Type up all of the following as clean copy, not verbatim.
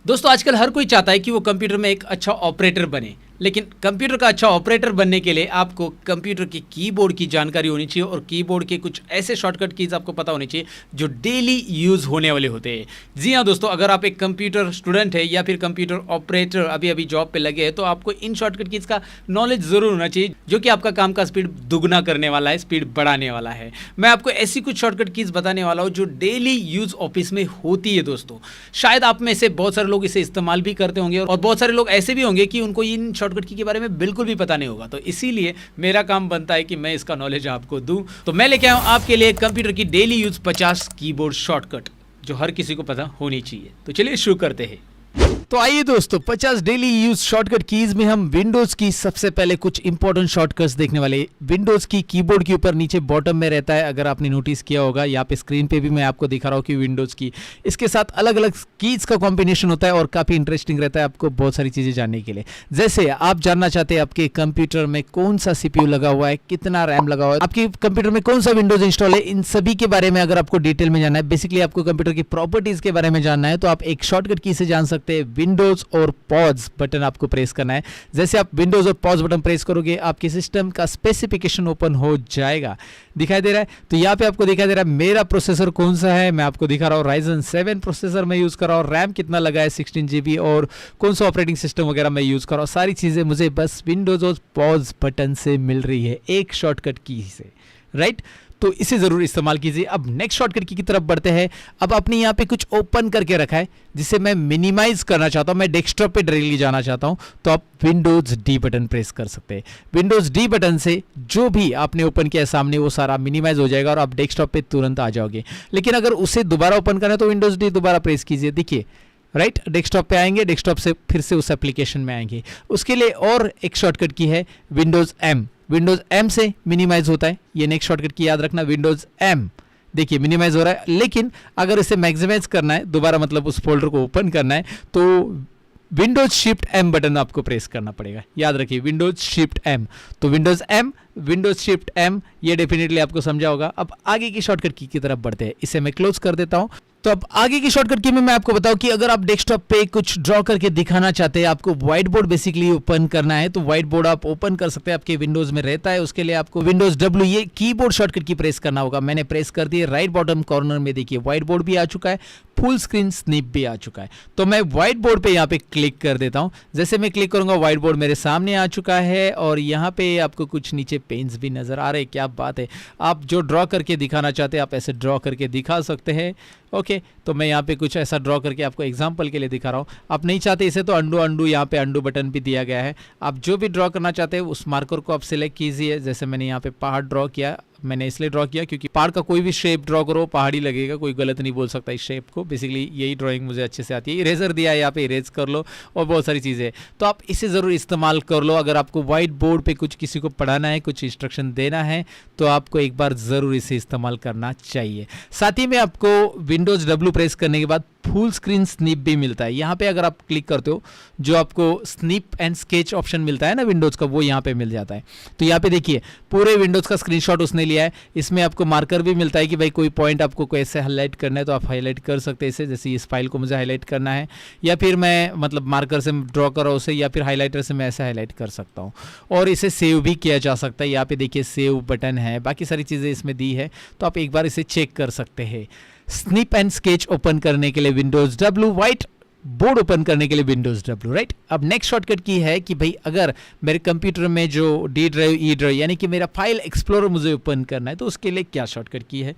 दोस्तों आजकल हर कोई चाहता है कि वो कंप्यूटर में एक अच्छा ऑपरेटर बने, लेकिन कंप्यूटर का अच्छा ऑपरेटर बनने के लिए आपको कंप्यूटर की कीबोर्ड की जानकारी होनी चाहिए और कीबोर्ड के कुछ ऐसे शॉर्टकट कीज आपको पता होनी चाहिए जो डेली यूज़ होने वाले होते हैं। जी हाँ दोस्तों, अगर आप एक कंप्यूटर स्टूडेंट है या फिर कंप्यूटर ऑपरेटर अभी अभी जॉब पे लगे हैं तो आपको इन शॉर्टकट कीज का नॉलेज ज़रूर होना चाहिए जो कि आपका काम का स्पीड दुगना करने वाला है, स्पीड बढ़ाने वाला है। मैं आपको ऐसी कुछ शॉर्टकट कीज बताने वाला हूँ जो डेली यूज़ ऑफिस में होती है। दोस्तों शायद आप में से बहुत सारे लोग इसे इस्तेमाल भी करते होंगे और बहुत सारे लोग ऐसे भी होंगे कि उनको इन शॉर्टकट की के बारे में बिल्कुल भी पता नहीं होगा, तो इसीलिए मेरा काम बनता है कि मैं इसका नॉलेज आपको दूं। तो मैं लेके आया हूं आपके लिए कंप्यूटर की डेली यूज 50 कीबोर्ड शॉर्टकट जो हर किसी को पता होनी चाहिए। तो चलिए शुरू करते हैं। तो आइए दोस्तों, 50 डेली यूज शॉर्टकट कीज में हम विंडोज की सबसे पहले कुछ इंपॉर्टेंट शॉर्टकट्स देखने वाले। विंडोज की कीबोर्ड के ऊपर नीचे बॉटम में रहता है, अगर आपने नोटिस किया होगा, यहाँ पे स्क्रीन पे भी मैं आपको दिखा रहा हूँ कि विंडोज की इसके साथ अलग अलग कीज का कॉम्बिनेशन होता है और काफी इंटरेस्टिंग रहता है आपको बहुत सारी चीजें जानने के लिए। जैसे आप जानना चाहते हैं आपके कंप्यूटर में कौन सा सीपीयू लगा हुआ है, कितना रैम लगा हुआ है, आपके कंप्यूटर में कौन सा विंडोज इंस्टॉल है, इन सभी के बारे में अगर आपको डिटेल में जानना है, बेसिकली आपको कंप्यूटर की प्रॉपर्टीज के बारे में जानना है, तो आप एक शॉर्टकट की से जान सकते हैं। विंडोज और पॉज बटन आपको प्रेस करना है। जैसे आप विंडोज और पॉज बटन प्रेस करोगे आपके सिस्टम का स्पेसिफिकेशन ओपन हो जाएगा। दिखाई दे रहा है, तो यहाँ पे आपको दिखाई दे रहा है मेरा प्रोसेसर कौन सा है, मैं आपको दिखा रहा हूँ Ryzen 7 प्रोसेसर मैं यूज कर रहा हूँ, रैम कितना लगा है 16 GB और कौन सा ऑपरेटिंग सिस्टम वगैरह मैं यूज कर रहा हूँ। सारी चीजें मुझे बस विंडोज और पॉज बटन से मिल रही है, एक शॉर्टकट की से, राइट। तो इसे जरूर इस्तेमाल कीजिए। अब नेक्स्ट शॉर्टकट की तरफ बढ़ते हैं। अब आपने यहाँ पे कुछ ओपन करके रखा है जिसे मैं मिनिमाइज करना चाहता हूँ, मैं डेस्कटॉप पे डायरेक्टली जाना चाहता हूँ, तो आप विंडोज डी बटन प्रेस कर सकते हैं। विंडोज डी बटन से जो भी आपने ओपन किया है सामने वो सारा मिनिमाइज हो जाएगा और आप डेस्कटॉप पे तुरंत आ जाओगे। लेकिन अगर उसे दोबारा ओपन करना है तो विंडोज डी दोबारा प्रेस कीजिए, देखिए राइट, डेस्कटॉप पे आएंगे, डेस्कटॉप से फिर से उस एप्लीकेशन में आएंगे। उसके लिए और एक शॉर्टकट की है विंडोज एम, विंडोज एम से मिनिमाइज होता है। ये नेक्स्ट शॉर्टकट की याद रखना, विंडोज एम, देखिए मिनिमाइज हो रहा है। लेकिन अगर इसे मैक्सिमाइज करना है दोबारा, मतलब उस फोल्डर को ओपन करना है, तो विंडोज शिफ्ट एम बटन आपको प्रेस करना पड़ेगा। याद रखिए विंडोज शिफ्ट एम, तो Windows M, Windows shift M, ये डेफिनेटली आपको समझा होगा। अब आगे की शॉर्टकट की तरफ बढ़ते हैं, इसे मैं क्लोज कर देता हूं। तो अब आगे की शॉर्टकट की में मैं आपको बताऊं कि अगर आप डेस्कटॉप पे कुछ ड्रॉ करके दिखाना चाहते हैं, आपको व्हाइट बोर्ड बेसिकली ओपन करना है, तो व्हाइट बोर्ड आप ओपन कर सकते हैं, आपके विंडोज में रहता है। उसके लिए आपको विंडोज डब्ल्यू, ये कीबोर्ड शॉर्टकट की प्रेस करना होगा। मैंने प्रेस कर दी, राइट बॉटम कॉर्नर में देखिए व्हाइट बोर्ड भी आ चुका है, फुल स्क्रीन स्निप भी आ चुका है। तो मैं व्हाइट बोर्ड पे यहाँ पे क्लिक कर देता हूँ। जैसे मैं क्लिक करूंगा व्हाइट बोर्ड मेरे सामने आ चुका है और यहाँ पे आपको कुछ नीचे पेन्स भी नजर आ रहे हैं। क्या बात है, आप जो ड्रॉ करके दिखाना चाहते हैं आप ऐसे ड्रॉ करके दिखा सकते हैं। ओके, तो मैं यहाँ पे कुछ ऐसा ड्रॉ करके आपको एग्जांपल के लिए दिखा रहा हूँ। आप नहीं चाहते इसे तो अंडू, यहाँ पे अंडू बटन भी दिया गया है। आप जो भी ड्रॉ करना चाहते हैं उस मार्कर को आप सिलेक्ट कीजिए। जैसे मैंने यहाँ पे पहाड़ ड्रॉ किया, मैंने इसलिए ड्रॉ किया क्योंकि पहाड़ का कोई भी शेप ड्रॉ करो पहाड़ी लगेगा, कोई गलत नहीं बोल सकता इस शेप को। बेसिकली यही ड्राइंग मुझे अच्छे से आती है। इरेजर दिया है यहाँ पे, इरेज कर लो और बहुत सारी चीज़ें, तो आप इसे ज़रूर इस्तेमाल कर लो। अगर आपको व्हाइट बोर्ड पे कुछ किसी को पढ़ाना है, कुछ इंस्ट्रक्शन देना है, तो आपको एक बार ज़रूर इसे इस्तेमाल करना चाहिए। साथ ही में आपको विंडोज डब्ल्यू प्रेस करने के बाद फुल स्क्रीन स्निप भी मिलता है। यहाँ पे अगर आप क्लिक करते हो जो आपको स्निप एंड स्केच ऑप्शन मिलता है ना विंडोज का, वो यहाँ पे मिल जाता है। तो यहाँ पे देखिए पूरे विंडोज का स्क्रीनशॉट उसने लिया है। इसमें आपको मार्कर भी मिलता है कि भाई कोई पॉइंट आपको कैसे हाईलाइट करना है तो आप हाईलाइट कर सकते हैं इसे। जैसे इस फाइल को मुझे हाईलाइट करना है, या फिर मैं मतलब मार्कर से ड्रॉ कर रहा हूँ उसे, या फिर हाईलाइटर से मैं ऐसे हाईलाइट कर सकता हूँ। और इसे सेव भी किया जा सकता है। यहाँ पे देखिए सेव बटन है, बाकी सारी चीज़ें इसमें दी है, तो आप एक बार इसे चेक कर सकते हैं। स्निप एंड स्केच ओपन करने के लिए Windows W, white board open करने के लिए विंडोज डब्ल्यू, राइट। अब नेक्स्ट शॉर्टकट की है कि भाई अगर मेरे कंप्यूटर में जो डी ड्राइव, ई ड्राइव, यानी कि मेरा फाइल एक्सप्लोरर मुझे ओपन करना है, तो उसके लिए क्या शॉर्टकट की है,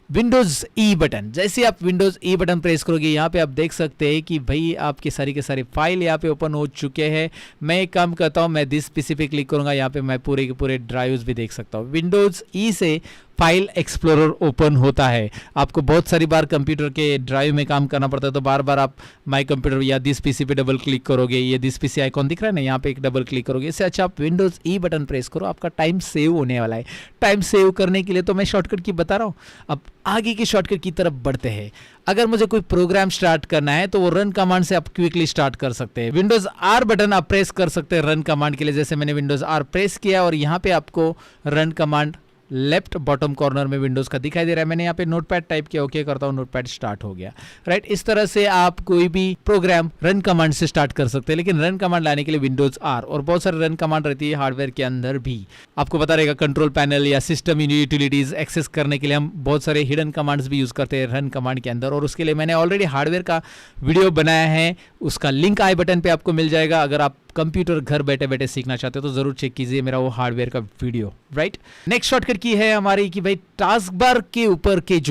विंडोज ई बटन। जैसे आप विंडोज ई बटन प्रेस करोगे यहाँ पे आप देख सकते हैं कि भाई आपके सारी के सारे फाइल यहाँ पे ओपन हो चुके हैं। मैं एक काम करता हूँ, मैं दिस पीसी पे क्लिक करूँगा, यहाँ पे मैं पूरे के पूरे ड्राइव्स भी देख सकता हूँ। विंडोज ई से फाइल एक्सप्लोरर ओपन होता है। आपको बहुत सारी बार कंप्यूटर के ड्राइव में काम करना पड़ता है, तो बार बार आप माई कंप्यूटर या दिस पीसी पे डबल क्लिक करोगे, ये दिस पीसी आइकॉन दिख रहा है ना, यहाँ पे एक डबल क्लिक करोगे। इससे अच्छा आप विंडोज ई बटन प्रेस करो, आपका टाइम सेव होने वाला है। टाइम सेव करने के लिए तो मैं शॉर्टकट की बता रहा हूँ। अब आगे की शॉर्टकट की तरफ बढ़ते हैं। अगर मुझे कोई प्रोग्राम स्टार्ट करना है तो वो रन कमांड से आप क्विकली स्टार्ट कर सकते हैं। विंडोज आर बटन आप प्रेस कर सकते हैं रन कमांड के लिए। जैसे मैंने विंडोज आर प्रेस किया और यहाँ पे आपको run command left bottom corner में विंडोज़ का दिखाई दे रहा है। मैंने यहाँ पे नोटपैड टाइप किया, ओके करता हूँ, नोटपैड स्टार्ट हो गया। राइट, इस तरह से आप कोई भी प्रोग्राम रन कमांड से स्टार्ट कर सकते हैं, लेकिन रन कमांड लाने के लिए विंडोज आर और बहुत सारे रन कमांड रहती है हार्डवेयर के अंदर भी। आपको पता रहेगा कंट्रोल पैनल या सिस्टम यूटिलिटीज एक्सेस करने के लिए हम बहुत सारे हिडन कमांड्स भी यूज करते हैं रन कमांड के अंदर, और उसके लिए मैंने ऑलरेडी हार्डवेयर का वीडियो बनाया है, उसका लिंक आई बटन पे आपको मिल जाएगा। अगर आप कंप्यूटर घर बैठे बैठे सीखना चाहते हो तो जरूर चेक कीजिए मेरा वो हार्डवेयर का वीडियो। राइट, नेक्स्ट शॉर्टकट की है हमारी कि भाई टास्क बार के ऊपर के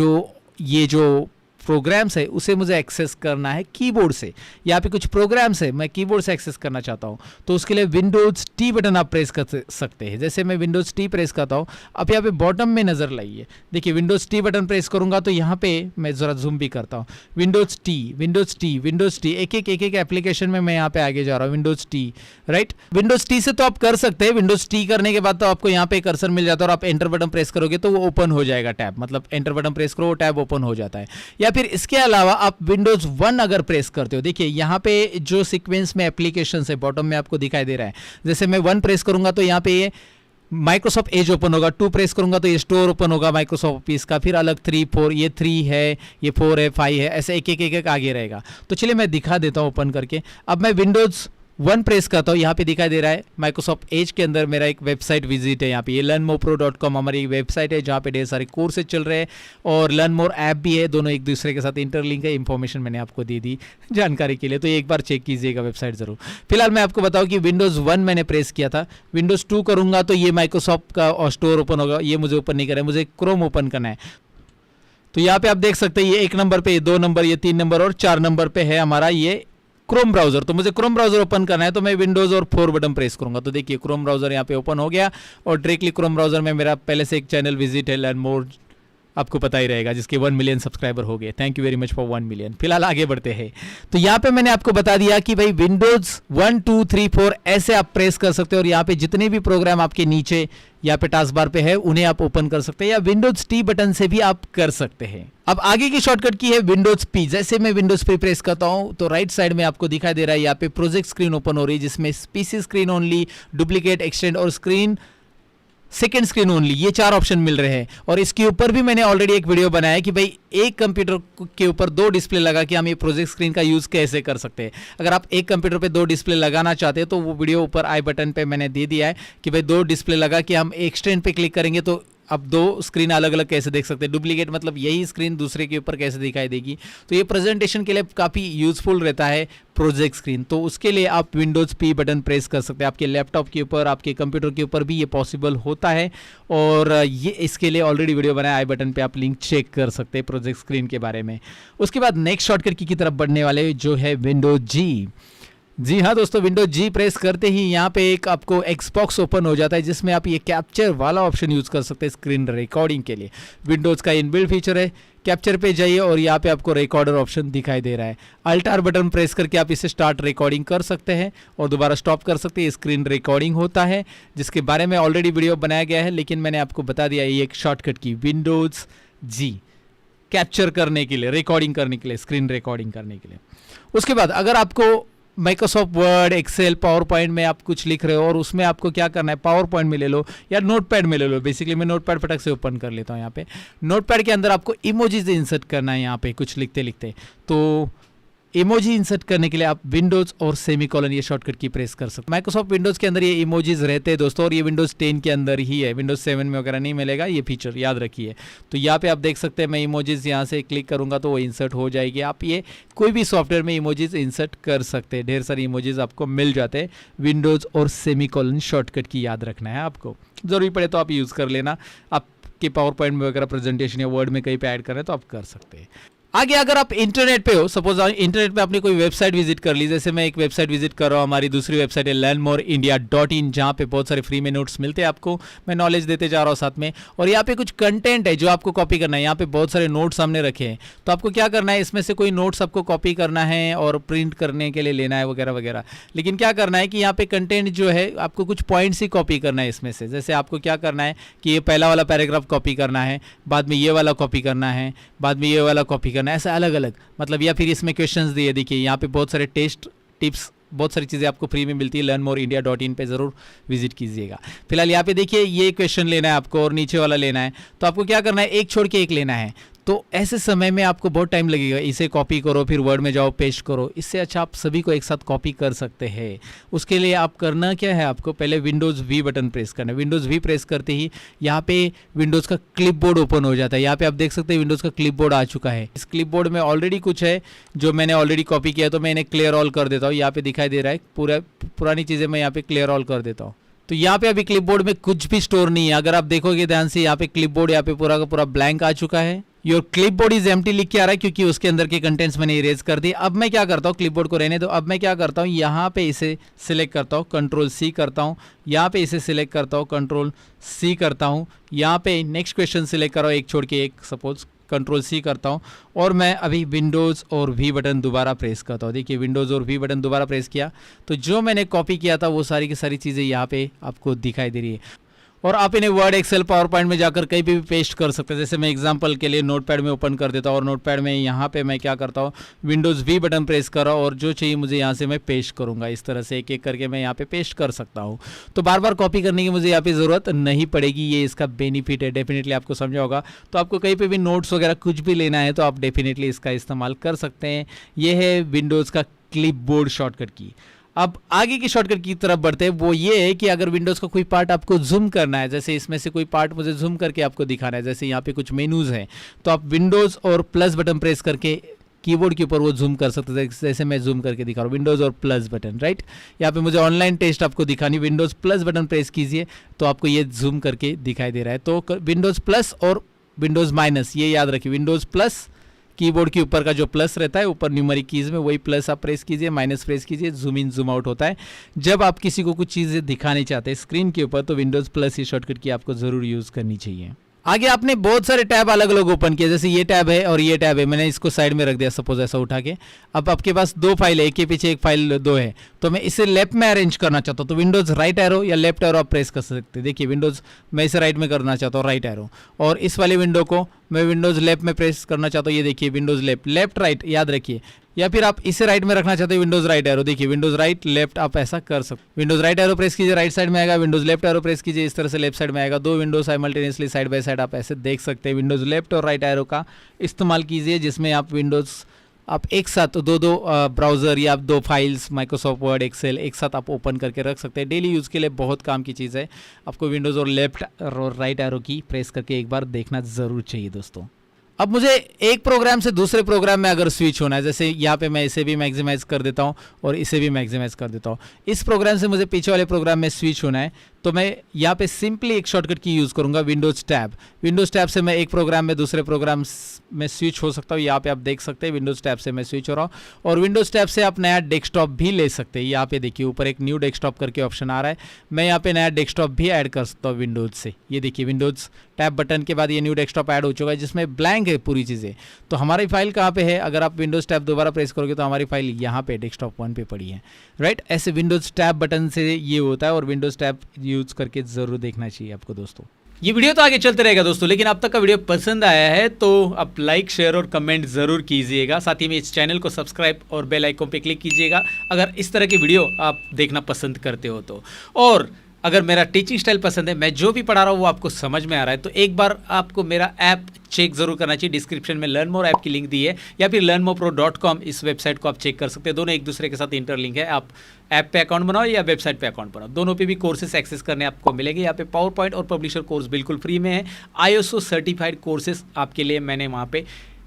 ये जो प्रोग्राम्स है उसे मुझे एक्सेस करना है कीबोर्ड से। यहाँ पे कुछ प्रोग्राम्स है मैं कीबोर्ड से एक्सेस करना चाहता हूँ, तो उसके लिए विंडोज टी बटन आप प्रेस कर सकते हैं। जैसे मैं विंडोज टी प्रेस करता हूँ, अब यहाँ पे बॉटम में नजर लाइए, देखिए विंडोज टी बटन प्रेस करूंगा तो यहाँ पे मैं जरा जूम भी करता हूँ, Windows T Windows T Windows T, एक एक एप्लीकेशन में मैं यहाँ पे आगे जा रहा हूँ, Windows T. Right, Windows T से तो आप कर सकते हैं, विंडोज टी करने के बाद तो आपको यहाँ पे कर्सर मिल जाता है और आप एंटर बटन प्रेस करोगे तो वो ओपन हो जाएगा टैब, मतलब एंटर बटन प्रेस करो वो टैब ओपन हो जाता है। या फिर इसके अलावा आप विंडोज 1 अगर प्रेस करते हो, देखिए यहाँ पे जो सीक्वेंस में एप्लीकेशन है बॉटम में आपको दिखाई दे रहा है, जैसे मैं 1 प्रेस करूंगा तो यहाँ पे ये माइक्रोसॉफ्ट एज ओपन होगा, 2 प्रेस करूंगा तो ये स्टोर ओपन होगा माइक्रोसॉफ्ट ऑफिस का, फिर अलग 3 4, ये 3 है, ये 4 है, 5 है, ऐसे एक एक आगे रहेगा। तो चलिए मैं दिखा देता हूँ ओपन करके। अब मैं विंडोज 1 प्रेस करता हूँ, यहाँ पे दिखाई दे रहा है माइक्रोसॉफ्ट एज के अंदर मेरा एक वेबसाइट विजिट है, यहाँ पे ये learnmorepro.com हमारी वेबसाइट है जहाँ पे ढेर सारे कोर्सेज चल रहे हैं और लर्न मोर ऐप भी है, दोनों एक दूसरे के साथ इंटरलिंक है। इंफॉर्मेशन मैंने आपको दे दी जानकारी के लिए, तो एक बार चेक कीजिएगा वेबसाइट जरूर। फिलहाल मैं आपको बताऊँ कि विंडोज 1 मैंने प्रेस किया था, विंडोज 2 करूंगा तो ये माइक्रोसॉफ्ट का स्टोर ओपन होगा, ये मुझे ओपन नहीं करना है, मुझे क्रोम ओपन करना है। तो यहाँ पे आप देख सकते हैं ये 1 नंबर पे, ये 2 नंबर, ये 3 नंबर और 4 नंबर पे है हमारा ये क्रोम ब्राउजर। तो मुझे क्रोम ब्राउजर ओपन करना है तो मैं विंडोज और 4 बटन प्रेस करूंगा, तो देखिए क्रोम ब्राउजर यहाँ पे ओपन हो गया और डायरेक्टली क्रोम ब्राउजर में मेरा पहले से एक चैनल विजिट है लर्न मोर, आपको पता ही रहेगा, जिसके 1 मिलियन सब्सक्राइबर हो गए। Thank you very much for 1 million. फिलहाल आगे बढ़ते हैं, तो यहाँ पे मैंने आपको बता दिया कि भाई विंडोज 1 2 3 4 ऐसे आप प्रेस कर सकते हो और यहाँ पे जितने भी प्रोग्राम आपके नीचे यहाँ पे टास्क बार पे है उन्हें आप ओपन कर सकते हैं, या विंडोज टी बटन से भी आप कर सकते हैं। अब आगे की शॉर्टकट की है विंडोज पी। जैसे मैं विंडोज पी प्रेस करता हूं तो राइट साइड में आपको दिखाई दे रहा है यहाँ पे प्रोजेक्ट स्क्रीन ओपन हो रही है, जिसमें PC screen only, duplicate, extend और स्क्रीन सेकेंड स्क्रीन ओनली, ये 4 ऑप्शन मिल रहे हैं। और इसके ऊपर भी मैंने ऑलरेडी एक वीडियो बनाया है कि भाई एक कंप्यूटर के ऊपर 2 डिस्प्ले लगा के हम ये प्रोजेक्ट स्क्रीन का यूज कैसे कर सकते हैं। अगर आप एक कंप्यूटर पे 2 डिस्प्ले लगाना चाहते हैं तो वो वीडियो ऊपर आई बटन पे मैंने दे दिया है कि भाई 2 डिस्प्ले लगा के हम एक्सटेंड पे क्लिक करेंगे तो अब 2 स्क्रीन अलग अलग कैसे देख सकते हैं। डुप्लीकेट मतलब यही स्क्रीन दूसरे के ऊपर कैसे दिखाई देगी, तो ये प्रेजेंटेशन के लिए काफ़ी यूजफुल रहता है प्रोजेक्ट स्क्रीन। तो उसके लिए आप विंडोज पी बटन प्रेस कर सकते हैं। आपके लैपटॉप के ऊपर, आपके कंप्यूटर के ऊपर भी ये पॉसिबल होता है और ये इसके लिए ऑलरेडी वीडियो बनाया, आई बटन पे आप लिंक चेक कर सकते हैं प्रोजेक्ट स्क्रीन के बारे में। उसके बाद नेक्स्ट शॉर्टकट की तरफ बढ़ने वाले जो है विंडोज जी। जी हाँ दोस्तों, विंडोज जी प्रेस करते ही यहाँ पे एक आपको एक्सबॉक्स ओपन हो जाता है, जिसमें आप ये कैप्चर वाला ऑप्शन यूज़ कर सकते हैं स्क्रीन रिकॉर्डिंग के लिए। विंडोज़ का इनबिल्ट फीचर है, कैप्चर पे जाइए और यहाँ पे आपको रिकॉर्डर ऑप्शन दिखाई दे रहा है। अल्ट आर बटन प्रेस करके आप इसे स्टार्ट रिकॉर्डिंग कर सकते हैं और दोबारा स्टॉप कर सकते हैं। स्क्रीन रिकॉर्डिंग होता है जिसके बारे में ऑलरेडी वीडियो बनाया गया है, लेकिन मैंने आपको बता दिया ये एक शॉर्टकट की विंडोज़ जी कैप्चर करने के लिए, रिकॉर्डिंग करने के लिए, स्क्रीन रिकॉर्डिंग करने के लिए। उसके बाद अगर आपको Microsoft Word, Excel, PowerPoint में आप कुछ लिख रहे हो और उसमें आपको क्या करना है, पावर पॉइंट में ले लो या नोटपैड में ले लो। बेसिकली मैं नोटपैड फटक से ओपन कर लेता हूँ। यहाँ पे नोटपैड के अंदर आपको इमोजीज इंसर्ट करना है। यहाँ पे कुछ लिखते लिखते तो इमोजी इंसर्ट करने के लिए आप विंडोज और सेमीकोलन ये शॉर्टकट की प्रेस कर सकते हैं। माइक्रोसॉफ्ट विंडोज के अंदर ये इमोजीज रहते हैं दोस्तों, और ये विंडोज 10 के अंदर ही है, विंडोज 7 में वगैरह नहीं मिलेगा ये फीचर, याद रखिए। तो यहाँ पे आप देख सकते हैं मैं इमोजीज यहाँ से क्लिक करूंगा तो वो इंसर्ट हो जाएगी। आप ये कोई भी सॉफ्टवेयर में इमोजीज इंसर्ट कर सकते हैं, ढेर सारी इमोजीज आपको मिल जाते हैं। विंडोज और सेमीकोलन शॉर्टकट की याद रखना है आपको, जरूरी पड़े तो आप यूज़ कर लेना। आपके पावर पॉइंट में वगैरह प्रेजेंटेशन या वर्ड में कहीं पे ऐड कर रहे हैं तो आप कर सकते हैं। आगे अगर आप इंटरनेट पे हो, सपोज इंटरनेट पे आपने कोई वेबसाइट विजिट कर ली, जैसे मैं एक वेबसाइट विजिट कर रहा हूँ, हमारी दूसरी वेबसाइट है learnmoreindia.in, जहाँ पे बहुत सारे फ्री में नोट्स मिलते हैं आपको, मैं नॉलेज देते जा रहा हूँ साथ में। और यहाँ पे कुछ कंटेंट है जो आपको कॉपी करना है। यहाँ पे बहुत सारे नोट्स हमने रखे हैं, तो आपको क्या करना है, इसमें से कोई नोट्स आपको कॉपी करना है और प्रिंट करने के लिए लेना है वगैरह वगैरह। लेकिन क्या करना है कि यहाँ पे कंटेंट जो है आपको कुछ पॉइंट्स ही कॉपी करना है इसमें से। जैसे आपको क्या करना है कि ये पहला वाला पैराग्राफ कॉपी करना है, बाद में ये वाला कॉपी करना है, बाद में ये वाला कॉपी करना है, ऐसा अलग अलग मतलब। या फिर इसमें क्वेश्चंस दिए, देखिए यहाँ पे बहुत सारे टेस्ट टिप्स बहुत सारी चीज़ें आपको फ्री में मिलती है। learnmoreindia.in पे ज़रूर विजिट कीजिएगा। फिलहाल यहाँ पे देखिए ये क्वेश्चन लेना है आपको और नीचे वाला लेना है, तो आपको क्या करना है, एक छोड़ के एक लेना है। तो ऐसे समय में आपको बहुत टाइम लगेगा, इसे कॉपी करो फिर वर्ड में जाओ पेस्ट करो। इससे अच्छा आप सभी को एक साथ कॉपी कर सकते हैं। उसके लिए आप करना क्या है, आपको पहले विंडोज़ वी बटन प्रेस करना है। विंडोज़ वी प्रेस करते ही यहाँ पे विंडोज़ का क्लिपबोर्ड ओपन हो जाता है। यहाँ पे आप देख सकते हैं विंडोज़ का क्लिपबोर्ड आ चुका है। इस क्लिपबोर्ड में ऑलरेडी कुछ है जो मैंने ऑलरेडी कॉपी किया, तो मैं इन्हें क्लियर ऑल कर देता हूँ। यहाँ पे दिखाई दे रहा है पुरानी चीज़ें मैं यहाँ पे क्लियर ऑल कर देता हूँ। तो यहाँ पे अभी क्लिपबोर्ड में कुछ भी स्टोर नहीं है। अगर आप देखोगे ध्यान से, यहाँ पे क्लिपबोर्ड यहाँ पे पूरा का पूरा ब्लैंक आ चुका है। योर क्लिपबोर्ड इज एम्प्टी लिख के आ रहा है क्योंकि उसके अंदर के कंटेंट्स मैंने इरेज कर दिए। अब मैं क्या करता हूँ, क्लिपबोर्ड को रहने दो। अब मैं क्या करता हूँ, यहाँ पे इसे सिलेक्ट करता हूँ, कंट्रोल सी करता हूँ। यहाँ पे इसे सिलेक्ट करता हूँ, कंट्रोल सी करता हूँ। यहाँ पे नेक्स्ट क्वेश्चन सिलेक्ट करो, एक छोड़ के एक, सपोज कंट्रोल सी करता हूँ। और मैं अभी विंडोज़ और वी बटन दोबारा प्रेस करता हूँ। देखिए विंडोज़ और वी बटन दोबारा प्रेस किया तो जो मैंने कॉपी किया था वो सारी की सारी चीज़ें यहाँ पे आपको दिखाई दे रही है। और आप इन्हें वर्ड, एक्सेल, पावर पॉइंट में जाकर कहीं भी पेस्ट कर सकते हैं। जैसे मैं एग्जांपल के लिए नोटपैड में ओपन कर देता हूँ और नोटपैड में यहाँ पे मैं क्या करता हूँ, विंडोज़ वी बटन प्रेस कर रहा हूँ और जो चाहिए मुझे यहाँ से मैं पेस्ट करूँगा। इस तरह से एक एक करके मैं यहाँ पे पेस्ट कर सकता हूँ। तो बार बार कॉपी करने की मुझे यहाँ पे ज़रूरत नहीं पड़ेगी। ये इसका बेनिफिट है, डेफिनेटली आपको समझा होगा। तो आपको कहीं पर भी नोट्स वगैरह कुछ भी लेना है तो आप डेफिनेटली इसका इस्तेमाल कर सकते हैं। ये है विंडोज़ का क्लिपबोर्ड शॉर्टकट की। अब आगे की शॉर्टकट की तरफ बढ़ते हैं। वो ये है कि अगर विंडोज़ का कोई पार्ट आपको जूम करना है, जैसे इसमें से कोई पार्ट मुझे जूम करके आपको दिखाना है, जैसे यहाँ पे कुछ मेनूज़ हैं, तो आप विंडोज़ और प्लस बटन प्रेस करके कीबोर्ड के ऊपर वो जूम कर सकते हैं। जैसे मैं जूम करके दिखा रहा हूँ, विंडोज़ और प्लस बटन, राइट। यहाँ पे मुझे ऑनलाइन टेस्ट आपको दिखानी, विंडोज़ प्लस बटन प्रेस कीजिए तो आपको ये जूम करके दिखाई दे रहा है। तो विंडोज़ प्लस और विंडोज़ माइनस, ये याद रखिए। विंडोज़ प्लस कीबोर्ड के ऊपर का जो प्लस रहता है ऊपर न्यूमेरिक कीज़ में, वही प्लस आप प्रेस कीजिए, माइनस प्रेस कीजिए, जूम इन जूम आउट होता है। जब आप किसी को कुछ चीज़ें दिखानी चाहते हैं स्क्रीन के ऊपर तो विंडोज़ प्लस की शॉर्टकट की आपको ज़रूर यूज़ करनी चाहिए। आगे आपने बहुत सारे टैब अलग अलग ओपन किए, जैसे ये टैब है और ये टैब है। मैंने इसको साइड में रख दिया सपोज ऐसा उठा के। अब आपके पास दो फाइल है, एक के पीछे एक फाइल दो है, तो मैं इसे लेफ्ट में अरेंज करना चाहता हूँ तो विंडोज़ राइट एरो या लेफ्ट एरो आप प्रेस कर सकते हैं। देखिए विंडोज़ मैं इसे राइट में करना चाहता हूँ, राइट एरो, और इस वाली विंडो को मैं विंडोज़ लेफ्ट में प्रेस करना चाहता हूँ। ये देखिए विंडोज़ लेफ्ट राइट याद रखिए। या फिर आप इसे राइट में रखना चाहते हैं, विंडोज़ राइट एरो, देखिए विंडोज़ राइट लेफ्ट आप ऐसा कर सकते। विंडोज़ राइट एरो प्रेस कीजिए, राइट साइड में आएगा। विंडोज़ लेफ्ट एरो प्रेस कीजिए, इस तरह से लेफ्ट साइड में आएगा। दो Windows simultaneously side by side आप ऐसे देख सकते हैं। विंडोज़ लेफ्ट और राइट एरो का इस्तेमाल कीजिए जिसमें आप विंडोज़ आप एक साथ दो ब्राउज़र या दो फाइल्स माइक्रोसॉफ्ट वर्ड, एक्सेल एक साथ आप ओपन करके रख सकते हैं। डेली यूज़ के लिए बहुत काम की चीज़ है। आपको विंडोज़ और लेफ्ट और राइट एरो की प्रेस करके एक बार देखना ज़रूर चाहिए दोस्तों। अब मुझे एक प्रोग्राम से दूसरे प्रोग्राम में अगर स्विच होना है, जैसे यहाँ पे मैं इसे भी मैक्सिमाइज़ कर देता हूँ और इसे भी मैक्सिमाइज़ कर देता हूँ। इस प्रोग्राम से मुझे पीछे वाले प्रोग्राम में स्विच होना है तो मैं यहाँ पे सिंपली एक शॉर्टकट की यूज़ करूँगा, विंडोज़ टैब। विंडोज़ टैब से मैं एक प्रोग्राम में दूसरे प्रोग्राम में स्विच हो सकता हूँ। यहाँ पे आप देख सकते हैं विंडोज़ टैब से मैं स्विच हो रहा हूँ। और विंडोज़ टैब से आप नया डेस्कटॉप भी ले सकते हैं। यहाँ पे देखिए ऊपर एक न्यू डेस्कटॉप करके ऑप्शन आ रहा है, मैं यहाँ पे नया डेस्कटॉप भी ऐड कर सकता हूँ विंडोज़ से। ये देखिए विंडोज़ टैब बटन के बाद ये न्यू डेस्कटॉप ऐड हो चुका है जिसमें ब्लैंक है पूरी चीज़ें। तो हमारी फाइल कहाँ पे है, अगर आप विंडोज़ टैब दोबारा प्रेस करोगे तो हमारी फाइल यहाँ पे डेस्कटॉप 1 पे पड़ी है, राइट। ऐसे विंडोज़ टैब बटन से ये होता है और विंडोज़ टैब यूज़ करके ज़रूर देखना चाहिए आपको दोस्तों। ये वीडियो तो आगे चलते रहेगा दोस्तों, लेकिन अब तक का वीडियो पसंद आया है तो आप लाइक, शेयर और कमेंट ज़रूर कीजिएगा। साथ ही में इस चैनल को सब्सक्राइब और बेल आइकन पे क्लिक कीजिएगा अगर इस तरह की वीडियो आप देखना पसंद करते हो तो। और अगर मेरा टीचिंग स्टाइल पसंद है, मैं जो भी पढ़ा रहा हूँ वो आपको समझ में आ रहा है, तो एक बार आपको मेरा ऐप चेक ज़रूर करना चाहिए। डिस्क्रिप्शन में लर्न मोर ऐप की लिंक दी है या फिर learnmorepro.com इस वेबसाइट को आप चेक कर सकते हैं। दोनों एक दूसरे के साथ इंटरलिंक है। आप ऐप पे अकाउंट बनाओ या वेबसाइट पे अकाउंट बनाओ, दोनों पे भी कोर्सेस एक्सेस करने आपको मिलेंगे। यहाँ पे पावर पॉइंट और पब्लिशर कोर्स बिल्कुल फ्री में है। ISO सर्टिफाइड कोर्सेस आपके लिए मैंने वहाँ पे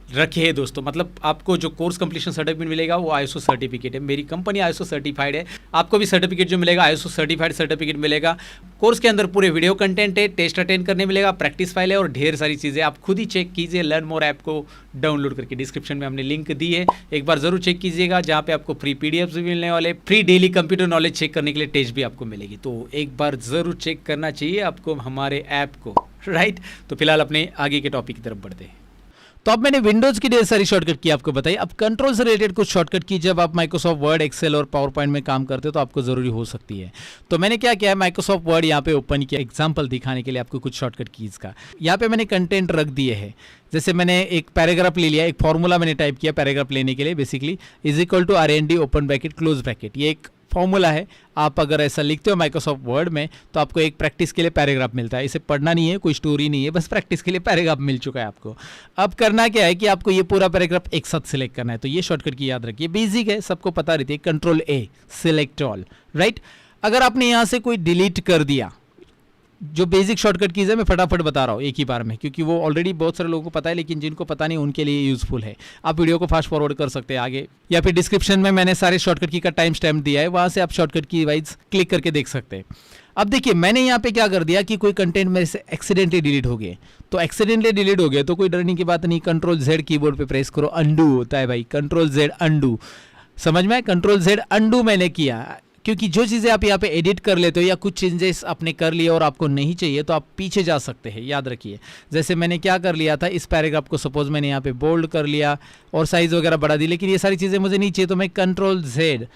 रखे हैं दोस्तों। मतलब आपको जो कोर्स कंप्लीशन सर्टिफिकेट मिलेगा वो ISO सर्टिफिकेट है। मेरी कंपनी ISO सर्टिफाइड है, आपको भी सर्टिफिकेट जो मिलेगा ISO सर्टिफाइड सर्टिफिकेट मिलेगा। कोर्स के अंदर पूरे वीडियो कंटेंट है, टेस्ट अटेंड करने मिलेगा, प्रैक्टिस फाइल है और ढेर सारी चीज़ें। आप खुद ही चेक कीजिए लर्न मोर ऐप को डाउनलोड करके। डिस्क्रिप्शन में हमने लिंक दी है, एक बार जरूर चेक कीजिएगा, जहाँ पे आपको फ्री PDFs भी मिलने वाले, free daily computer knowledge check करने के लिए टेस्ट भी आपको मिलेगी। तो एक बार ज़रूर चेक करना चाहिए आपको हमारे ऐप को, राइट। तो फिलहाल अपने आगे के टॉपिक की तरफ बढ़ते हैं। तो अब मैंने विंडोज की ढेर सारी शॉर्टकट की आपको बताई। अब कंट्रोल से रिलेटेड कुछ शॉर्टकट की जब आप माइक्रोसॉफ्ट वर्ड, एक्सेल और पावर पॉइंट में काम करते हो तो आपको जरूरी हो सकती है। तो मैंने क्या किया है, माइक्रोसॉफ्ट वर्ड यहाँ पे ओपन किया एग्जांपल दिखाने के लिए आपको कुछ शॉर्टकट कीज का। यहाँ पे मैंने कंटेंट रख दिए हैं। जैसे मैंने एक पैराग्राफ ले लिया, एक फॉर्मूला मैंने टाइप किया पैराग्राफ लेने के लिए, basically is equal to R&D open bracket close bracket. ये एक फॉर्मूला है। आप अगर ऐसा लिखते हो माइक्रोसॉफ्ट वर्ड में तो आपको एक प्रैक्टिस के लिए पैराग्राफ मिलता है। इसे पढ़ना नहीं है, कोई स्टोरी नहीं है, बस प्रैक्टिस के लिए पैराग्राफ मिल चुका है आपको। अब करना क्या है कि आपको ये पूरा पैराग्राफ एक साथ सिलेक्ट करना है। तो ये शॉर्टकट की याद रखिए, बेसिक है, सबको पता रहती है। Control A select all, right. अगर आपने यहाँ से कोई डिलीट कर दिया, जो बेसिक शॉर्टकट कीज है मैं फटाफट बता रहा हूँ एक ही बार में, क्योंकि वो ऑलरेडी बहुत सारे लोगों को पता है, लेकिन जिनको पता नहीं उनके लिए यूजफुल है। आप वीडियो को फास्ट फॉरवर्ड कर सकते हैं आगे, या फिर डिस्क्रिप्शन में मैंने सारे शॉर्टकट की का टाइम स्टैम्प दिया है, वहां से आप शॉर्टकट की वाइज क्लिक करके देख सकते हैं। अब देखिए मैंने यहाँ पे क्या कर दिया कि कोई कंटेंट मेरे से एक्सीडेंटली डिलीट हो गए। तो एक्सीडेंटली डिलीट हो गए तो कोई डरने की बात नहीं, कंट्रोल Z कीबोर्ड पे प्रेस करो, अंडू होता है भाई, कंट्रोल Z अंडू। समझ में, कंट्रोल Z अंडू मैंने किया, क्योंकि जो चीज़ें आप यहाँ पे एडिट कर लेते हो या कुछ चेंजेस आपने कर लिए और आपको नहीं चाहिए तो आप पीछे जा सकते हैं, याद रखिए। जैसे मैंने क्या कर लिया था, इस पैराग्राफ को सपोज मैंने यहाँ पे बोल्ड कर लिया और साइज वगैरह बढ़ा दी, लेकिन ये सारी चीज़ें मुझे नहीं चाहिए तो मैं कंट्रोल Z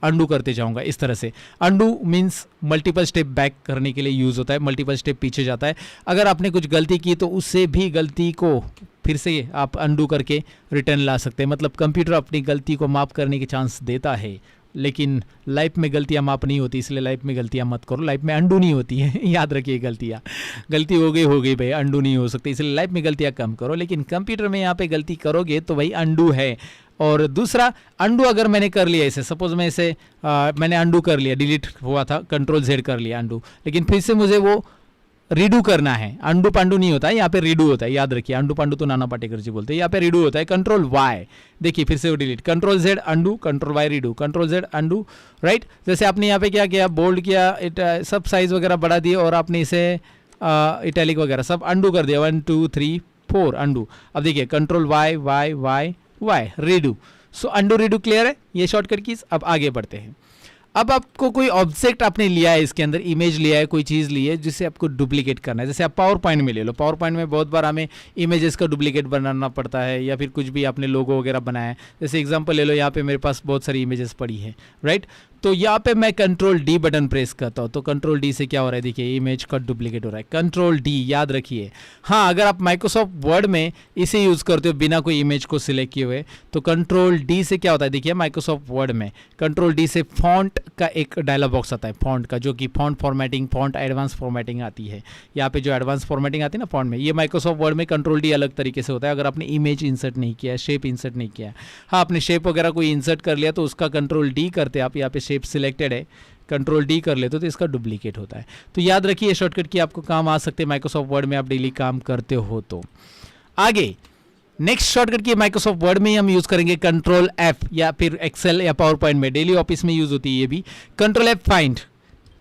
अंडू करते जाऊंगा इस तरह से। Undo means multiple step back करने के लिए यूज़ होता है, मल्टीपल स्टेप पीछे जाता है। अगर आपने कुछ गलती की तो उससे भी गलती को फिर से आप अंडू करके रिटर्न ला सकते हैं। मतलब कंप्यूटर अपनी गलती को माफ़ करने की चांस देता है, लेकिन लाइफ में गलतियां माफ़ नहीं होती, इसलिए लाइफ में गलतियां मत करो। लाइफ में अंडू नहीं होती है, याद रखिए। गलती हो गई भाई, अंडू नहीं हो सकती, इसलिए लाइफ में गलतियां कम करो। लेकिन कंप्यूटर में यहाँ पे गलती करोगे तो भाई अंडू है। और दूसरा, अंडू अगर मैंने कर लिया इसे, सपोज मैं इसे मैंने अंडू कर लिया, डिलीट हुआ था, कंट्रोल Z कर लिया अंडू, लेकिन फिर से मुझे वो रीडू करना है। अंडू पांडू नहीं होता है, यहाँ पे रीडू होता है, याद रखिए। अंडू पांडू तो नाना पाटेकर जी बोलते हैं, यहाँ पे रीडू होता है। कंट्रोल Y, देखिए फिर से वो delete, control Z undo, control Y redo, control Z undo, right. जैसे आपने यहाँ पे क्या किया, बोल्ड किया, सब साइज वगैरह बढ़ा दिए और आपने इसे इटैलिक वगैरह सब अंडू कर दिया, 1 2 3 4 अंडू। अब देखिए कंट्रोल Y रीडू। सो अंडू रीडू क्लियर है ये शॉर्टकट कीज। अब आगे बढ़ते हैं। अब आपको कोई ऑब्जेक्ट आपने लिया है, इसके अंदर इमेज लिया है, कोई चीज़ ली है जिसे आपको डुप्लीकेट करना है। जैसे आप पावर पॉइंट में ले लो, पावर पॉइंट में बहुत बार हमें इमेजेस का डुप्लीकेट बनाना पड़ता है, या फिर कुछ भी आपने लोगो वगैरह बनाया है। जैसे एग्जांपल ले लो, यहाँ पे मेरे पास बहुत सारी इमेजेस पड़ी है, राइट। तो यहाँ पे मैं कंट्रोल D बटन प्रेस करता हूँ तो कंट्रोल D से क्या हो रहा है, देखिए इमेज का डुप्लीकेट हो रहा है। कंट्रोल D याद रखिए। हाँ, अगर आप माइक्रोसॉफ्ट वर्ड में इसे यूज़ करते हो बिना कोई इमेज को सिलेक्ट किए हुए तो कंट्रोल D से क्या होता है, देखिए माइक्रोसॉफ्ट वर्ड में कंट्रोल D से फॉन्ट का एक डायलॉग बॉक्स आता है, फॉन्ट का, जो कि font formatting, font advance formatting आती है। यहाँ पे जो एडवांस फॉर्मेटिंग आती है ना फॉन्ट में, ये माइक्रोसॉफ्ट वर्ड में कंट्रोल D अलग तरीके से होता है। अगर आपने इमेज इंसर्ट नहीं किया है, शेप इंसर्ट नहीं किया है, हाँ आपने शेप वगैरह कोई इंसर्ट कर लिया तो उसका कंट्रोल D करते आप, यहाँ पे शेप सिलेक्टेड है, कंट्रोल D कर लेते हो तो इसका डुप्लीकेट होता है। तो याद रखिए शॉर्टकट की आपको काम आ सकते हैं माइक्रोसॉफ्ट वर्ड में आप डेली काम करते हो तो। आगे नेक्स्ट शॉर्टकट की माइक्रोसॉफ्ट वर्ड में ही हम यूज करेंगे कंट्रोल F, या फिर एक्सेल या पावर पॉइंट में डेली ऑफिस में यूज होती है ये भी। Control F find,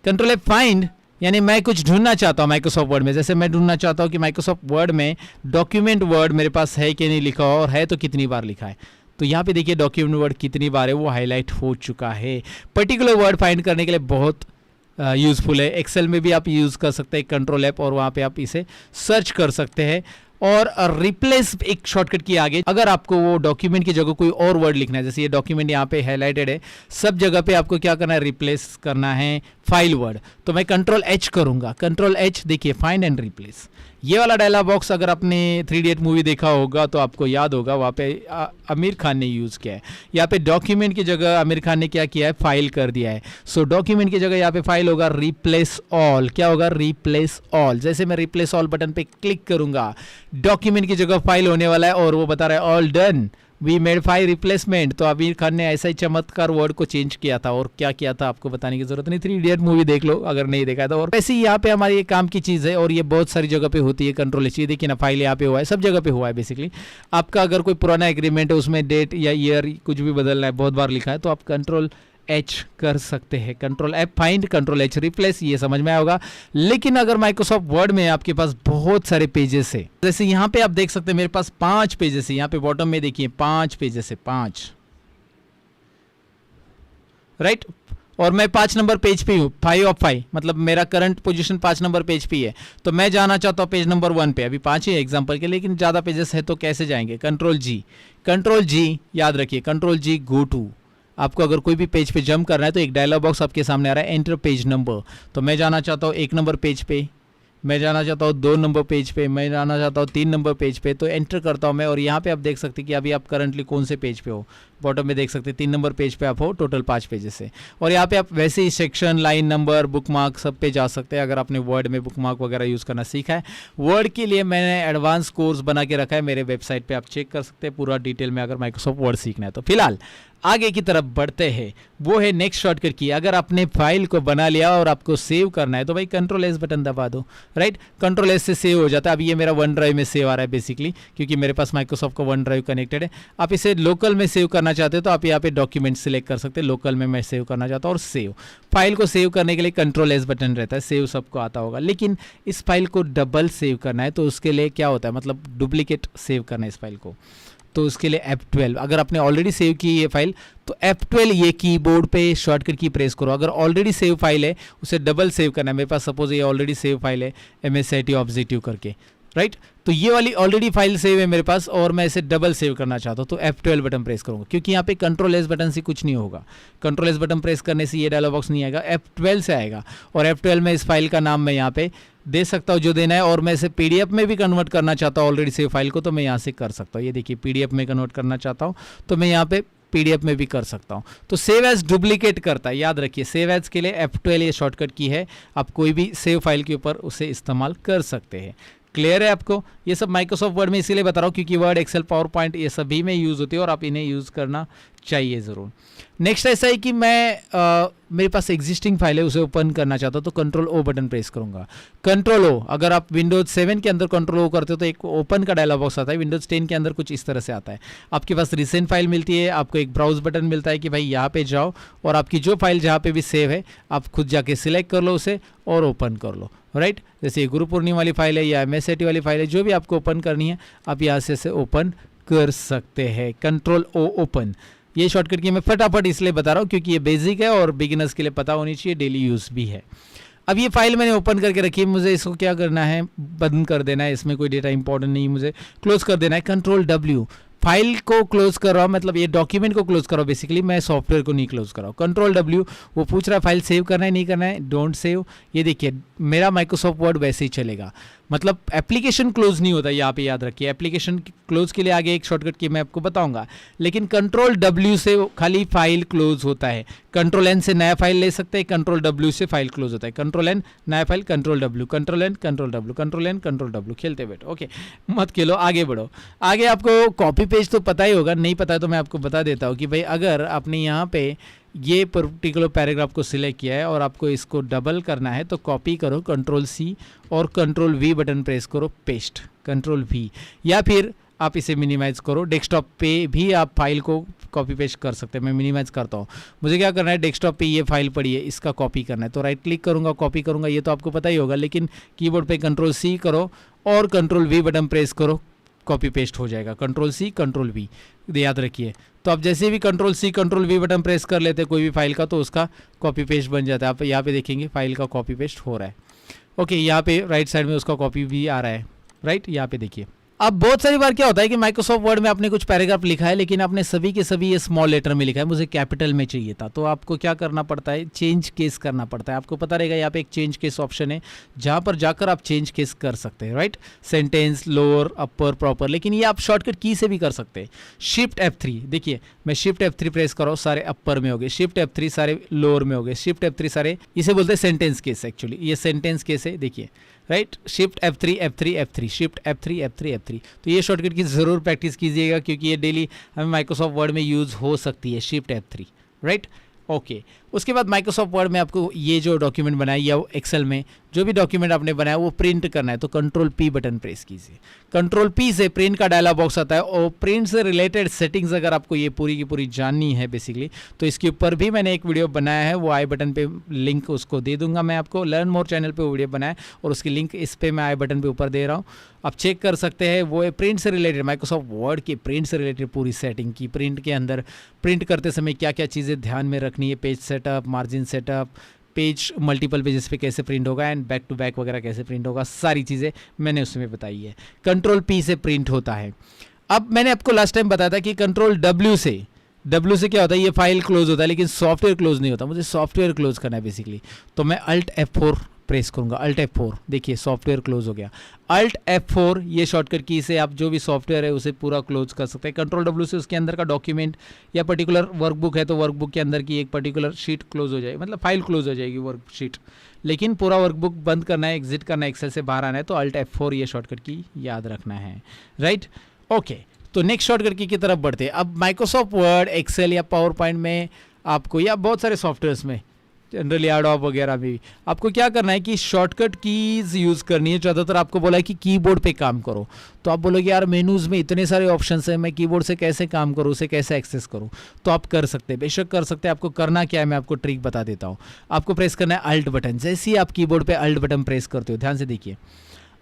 control F find यानी मैं कुछ ढूंढना चाहता हूँ माइक्रोसॉफ्ट वर्ड में। जैसे मैं ढूंढना चाहता हूँ कि माइक्रोसॉफ्ट वर्ड में डॉक्यूमेंट वर्ड मेरे पास है कि नहीं लिखा हो, और है तो कितनी बार लिखा है। तो यहाँ पे देखिए डॉक्यूमेंट वर्ड कितनी बार है वो हाईलाइट हो चुका है। पर्टिकुलर वर्ड फाइंड करने के लिए बहुत यूज़फुल है। एक्सेल में भी आप यूज़ कर सकते हैं कंट्रोल F, और वहाँ पे आप इसे सर्च कर सकते हैं। और रिप्लेस एक शॉर्टकट की आगे, अगर आपको वो डॉक्यूमेंट की जगह कोई और वर्ड लिखना है, जैसे ये डॉक्यूमेंट यहाँ पे हाईलाइटेड है, सब जगह पे आपको क्या करना है, रिप्लेस करना है फाइल वर्ड। तो मैं कंट्रोल H करूंगा, कंट्रोल H, देखिए फाइंड एंड रिप्लेस। ये वाला डायलॉग बॉक्स अगर आपने 3 इडियट मूवी देखा होगा तो आपको याद होगा, वहाँ पे आमिर खान ने यूज़ किया है। यहाँ पे डॉक्यूमेंट की जगह आमिर खान ने क्या किया है, फाइल कर दिया है। सो डॉक्यूमेंट की जगह यहाँ पे फाइल होगा रिप्लेस ऑल। क्या होगा, रिप्लेस ऑल। जैसे मैं रिप्लेस ऑल बटन पे क्लिक करूंगा, डॉक्यूमेंट की जगह फाइल होने वाला है और वो बता रहा है all done, we made file replacement. तो आमिर खान ने ऐसा ही चमत्कार वर्ड को चेंज किया था, और क्या किया था आपको बताने की जरूरत नहीं, 3 इडियट मूवी देख लो अगर नहीं देखा था। और वैसे ही यहाँ पे हमारी ये काम की चीज़ है, और ये बहुत सारी जगह पे होती है कंट्रोल H। देखिए ना, फाइल यहाँ पे हुआ है, सब जगह पे हुआ है बेसिकली। आपका अगर कोई पुराना एग्रीमेंट है उसमें डेट या ईयर कुछ भी बदलना है, बहुत बार लिखा है, तो आप कंट्रोल H कर सकते हैं। Control F find, control H replace, ये समझ में आया होगा। लेकिन अगर माइक्रोसॉफ्ट वर्ड में आपके पास बहुत सारे पेजेस है, जैसे यहाँ पे आप देख सकते हैं मेरे पास 5 पेजेस है, यहाँ पे बॉटम में देखिए 5 पेजेस है, 5, राइट। और मैं 5 नंबर पेज पे हूँ, 5 ऑफ 5, मतलब मेरा करंट पोजीशन 5 नंबर पेज पे है, तो मैं जाना चाहता हूँ पेज नंबर 1 पे। अभी 5 ही एग्जांपल के, लेकिन ज़्यादा पेजेस है तो कैसे जाएंगे? कंट्रोल जी याद रखिए, कंट्रोल जी गो टू। आपको अगर कोई भी पेज पे जंप करना है तो एक डायलॉग बॉक्स आपके सामने आ रहा है, एंटर पेज नंबर। तो मैं जाना चाहता हूँ 1 नंबर पेज पे, मैं जाना चाहता हूँ 2 नंबर पेज पे, मैं जाना चाहता हूँ 3 नंबर पेज पे। तो एंटर करता हूँ मैं, और यहाँ पे आप देख सकते हैं कि अभी आप करंटली कौन से पेज पे हो। बॉटम में देख सकते हैं 3 नंबर पेज पे आप हो, टोटल 5 पेजेस से। और यहाँ पे आप वैसे ही सेक्शन, लाइन नंबर, बुकमार्क सब पे जा सकते हैं अगर आपने वर्ड में बुकमार्क वगैरह यूज़ करना सीखा है। वर्ड के लिए मैंने एडवांस कोर्स बना के रखा है, मेरे वेबसाइट पर आप चेक कर सकते हैं पूरा डिटेल में, अगर माइक्रोसॉफ्ट वर्ड सीखना है तो। फिलहाल आगे की तरफ बढ़ते हैं, वो है नेक्स्ट शॉर्टकट की। अगर आपने फाइल को बना लिया और आपको सेव करना है तो भाई कंट्रोल एस बटन दबा दो, राइट। कंट्रोल एस से सेव हो जाता है। अभी ये मेरा वन ड्राइव में सेव आ रहा है बेसिकली, क्योंकि मेरे पास माइक्रोसॉफ्ट का वन ड्राइव कनेक्टेड है। आप इसे लोकल में सेव करना चाहते हो तो आप यहाँ पे डॉक्यूमेंट सिलेक्ट कर सकते हैं, लोकल में मैं सेव करना चाहता हूँ, और सेव। फाइल को सेव करने के लिए कंट्रोल एस बटन रहता है, सेव सबको आता होगा। लेकिन इस फाइल को डबल सेव करना है तो उसके लिए क्या होता है, मतलब डुप्लीकेट सेव करना है इस फाइल को, तो उसके लिए F12। अगर आपने ऑलरेडी सेव की ये फाइल तो F12 ये कीबोर्ड पे शॉर्टकट की प्रेस करो। अगर ऑलरेडी सेव फाइल है उसे डबल सेव करना है। मेरे पास सपोज ये ऑलरेडी सेव फाइल है MSIT ऑब्जेक्टिव करके, राइट। तो ये वाली ऑलरेडी फाइल सेव है मेरे पास और मैं इसे डबल सेव करना चाहता हूँ, तो F12 बटन प्रेस करूँगा, क्योंकि यहाँ पे कंट्रोल एस बटन से कुछ नहीं होगा। कंट्रोल एस बटन प्रेस करने से ये डायलॉग बॉक्स नहीं आएगा, F12 से आएगा। और F12 में इस फाइल का नाम मैं यहाँ पे दे सकता हूँ जो देना है, और मैं इसे PDF में भी कन्वर्ट करना चाहता हूँ ऑलरेडी सेव फाइल को, तो मैं यहाँ से कर सकता हूँ। ये देखिए PDF में कन्वर्ट करना चाहता हूँ तो मैं यहाँ पे PDF में भी कर सकता हूँ। तो सेव एज डुप्लीकेट करता है, याद रखिए। सेव एज के लिए F12 ये शॉर्टकट की है, आप कोई भी सेव फाइल के ऊपर उसे इस्तेमाल कर सकते हैं। क्लियर है आपको? ये सब माइक्रोसॉफ्ट वर्ड में इसीलिए बता रहा हूँ क्योंकि वर्ड, एक्सेल, पावर पॉइंट ये सभी में यूज़ होती है और आप इन्हें यूज़ करना चाहिए ज़रूर। नेक्स्ट ऐसा है कि मैं मेरे पास एग्जिस्टिंग फाइल है उसे ओपन करना चाहता हूँ तो कंट्रोल ओ बटन प्रेस करूँगा। कंट्रोल ओ, अगर आप विंडोज 7 के अंदर कंट्रोल ओ करते हो तो एक ओपन का डायलॉग बॉक्स आता है। विंडोज 10 के अंदर कुछ इस तरह से आता है। आपके पास रिसेंट फाइल मिलती है, आपको एक ब्राउज बटन मिलता है कि भाई यहाँ पे जाओ और आपकी जो फाइल जहाँ पे भी सेव है आप खुद जाके सिलेक्ट कर लो उसे और ओपन कर लो, राइट। जैसे ये गुरु पूर्णिमा वाली फाइल है या MSIT वाली फाइल है, जो भी आपको ओपन करनी है आप यहाँ से इसे ओपन कर सकते हैं। कंट्रोल ओ ओपन, ये शॉर्टकट की मैं फटाफट इसलिए बता रहा हूँ क्योंकि ये बेसिक है और बिगिनर्स के लिए पता होनी चाहिए, डेली यूज़ भी है। अब ये फाइल मैंने ओपन करके रखी है, मुझे इसको क्या करना है, बंद कर देना है। इसमें कोई डेटा इंपॉर्टेंट नहीं, मुझे क्लोज कर देना है। कंट्रोल W, फाइल को क्लोज कर रहा हूँ, मतलब ये डॉक्यूमेंट को क्लोज कर रहा हूँ बेसिकली, मैं सॉफ्टवेयर को नहीं क्लोज कर रहा हूँ। कंट्रोल W, वो पूछ रहा है फाइल सेव करना है नहीं करना है, डोंट सेव। ये देखिए मेरा माइक्रोसॉफ्ट वर्ड वैसे ही चलेगा, मतलब एप्लीकेशन क्लोज नहीं होता, यहाँ पे याद रखिए। एप्लीकेशन क्लोज के लिए आगे एक शॉर्टकट की मैं आपको बताऊंगा, लेकिन कंट्रोल W से खाली फाइल क्लोज होता है। कंट्रोल N से नया फाइल ले सकते हैं, कंट्रोल W से फाइल क्लोज होता है। कंट्रोल N नया file, control W, control N control W, control N control W। खेलते बैठो, ओके, मत खेलो, आगे बढ़ो। आगे आपको कॉपी पेज तो पता ही होगा, नहीं पता है तो मैं आपको बता देता हूँ कि भाई अगर आपने यहाँ पे ये पर्टिकुलर पैराग्राफ को सिलेक्ट किया है और आपको इसको डबल करना है तो कॉपी करो, कंट्रोल C और कंट्रोल V बटन प्रेस करो, पेस्ट, कंट्रोल V। या फिर आप इसे मिनिमाइज़ करो, डेस्कटॉप पे भी आप फाइल को कॉपी पेस्ट कर सकते हैं। मैं मिनिमाइज़ करता हूँ, मुझे क्या करना है, डेस्कटॉप पे ये फाइल पड़ी है, इसका कॉपी करना है तो राइट क्लिक करूँगा, कॉपी करूँगा, ये तो आपको पता ही होगा। लेकिन कीबोर्ड पे कंट्रोल C करो और कंट्रोल V बटन प्रेस करो, कॉपी पेस्ट हो जाएगा। कंट्रोल C कंट्रोल V, याद रखिए। तो आप जैसे भी control C control V button press कर लेते हैं कोई भी फाइल का तो उसका कॉपी पेस्ट बन जाता है। आप यहाँ पे देखेंगे फाइल का कॉपी पेस्ट हो रहा है, ओके। यहाँ पे राइट साइड में उसका कॉपी भी आ रहा है, राइट, यहाँ पे देखिए। अब बहुत सारी बार क्या होता है कि माइक्रोसॉफ्ट वर्ड में आपने कुछ पैराग्राफ लिखा है लेकिन आपने सभी के सभी ये स्मॉल लेटर में लिखा है, मुझे कैपिटल में चाहिए था, तो आपको क्या करना पड़ता है, चेंज केस करना पड़ता है। आपको पता रहेगा यहाँ पे एक चेंज केस ऑप्शन है जहाँ पर जाकर आप चेंज केस कर सकते हैं, राइट। सेंटेंस, लोअर, अपर, प्रॉपर, लेकिन ये आप शॉर्टकट की से भी कर सकते हैं। शिफ्ट F3, देखिए मैं शिफ्ट F3 प्रेस करो, सारे अपर में हो गए, शिफ्ट F3 सारे लोअर में हो गए, शिफ्ट F3 सारे, इसे बोलते हैं सेंटेंस केस, एक्चुअली ये सेंटेंस केस है, देखिए, right. Shift F3 F3 F3, shift F3 F3 F3। तो ये शॉर्टकट की ज़रूर प्रैक्टिस कीजिएगा क्योंकि ये डेली हमें माइक्रोसॉफ्ट वर्ड में यूज़ हो सकती है, शिफ्ट F3, राइट, ओके। उसके बाद माइक्रोसॉफ्ट वर्ड में आपको ये जो डॉक्यूमेंट बनाई या एक्सेल में जो भी डॉक्यूमेंट आपने बनाया वो प्रिंट करना है तो कंट्रोल पी बटन प्रेस कीजिए। कंट्रोल पी से प्रिंट का डायलॉग बॉक्स आता है और प्रिंट से रिलेटेड सेटिंग्स अगर आपको ये पूरी की पूरी जाननी है बेसिकली तो इसके ऊपर भी मैंने एक वीडियो बनाया है, वो आई बटन पे लिंक उसको दे दूंगा मैं आपको। लर्न मोर चैनल पे वो वीडियो बनाया है और उसकी लिंक इस पे मैं आई बटन पे ऊपर दे रहा हूँ, आप चेक कर सकते हैं। वो है प्रिंट से रिलेटेड, माइक्रोसॉफ्ट वर्ड की प्रिंट से रिलेटेड पूरी सेटिंग की, प्रिंट के अंदर प्रिंट करते समय क्या क्या चीज़ें ध्यान में रखनी है, page setup, margin setup, page multiple pages पे कैसे प्रिंट होगा एंड बैक टू बैक वगैरह कैसे प्रिंट होगा, सारी चीज़ें मैंने उसमें बताई है। कंट्रोल पी से प्रिंट होता है। अब मैंने आपको लास्ट टाइम बताया था कि कंट्रोल डब्ल्यू से क्या होता है, ये फाइल क्लोज होता है लेकिन सॉफ्टवेयर क्लोज नहीं होता, मुझे सॉफ्टवेयर क्लोज करना है बेसिकली। तो मैं अल्ट F4 प्रेस करूंगा, अल्ट F4, देखिए सॉफ्टवेयर क्लोज हो गया। अल्ट F4 ये शॉर्टकट की से आप जो भी सॉफ्टवेयर है उसे पूरा क्लोज कर सकते हैं। कंट्रोल W से उसके अंदर का डॉक्यूमेंट या पर्टिकुलर वर्कबुक है तो वर्कबुक के अंदर की एक पर्टिकुलर शीट क्लोज हो जाएगी, मतलब फाइल क्लोज हो जाएगी वर्कशीट, लेकिन पूरा वर्कबुक बंद करना है, एग्जिट करना है, एक्सेल से बाहर आना है तो अल्ट F4 ये शॉर्टकट की याद रखना है, राइट। ओके, तो नेक्स्ट शॉर्टकट की तरफ बढ़ते हैं। अब माइक्रोसॉफ्ट वर्ड, एक्सेल या पावर पॉइंट में आपको या बहुत सारे सॉफ्टवेयर्स में जनरली एडोब वगैरह भी आपको क्या करना है कि शॉर्टकट कीज़ यूज़ करनी है। ज़्यादातर आपको बोला है कि कीबोर्ड पे काम करो, तो आप बोलोगे यार मेनूज़ में इतने सारे ऑप्शंस हैं, मैं कीबोर्ड से कैसे काम करूँ, उसे कैसे एक्सेस करूँ। तो आप कर सकते हैं, बेशक कर सकते हैं। आपको करना क्या है मैं आपको ट्रिक बता देता हूँ। आपको प्रेस करना है अल्ट बटन। जैसे ही आप कीबोर्ड पर अल्ट बटन प्रेस करते हो, ध्यान से देखिए,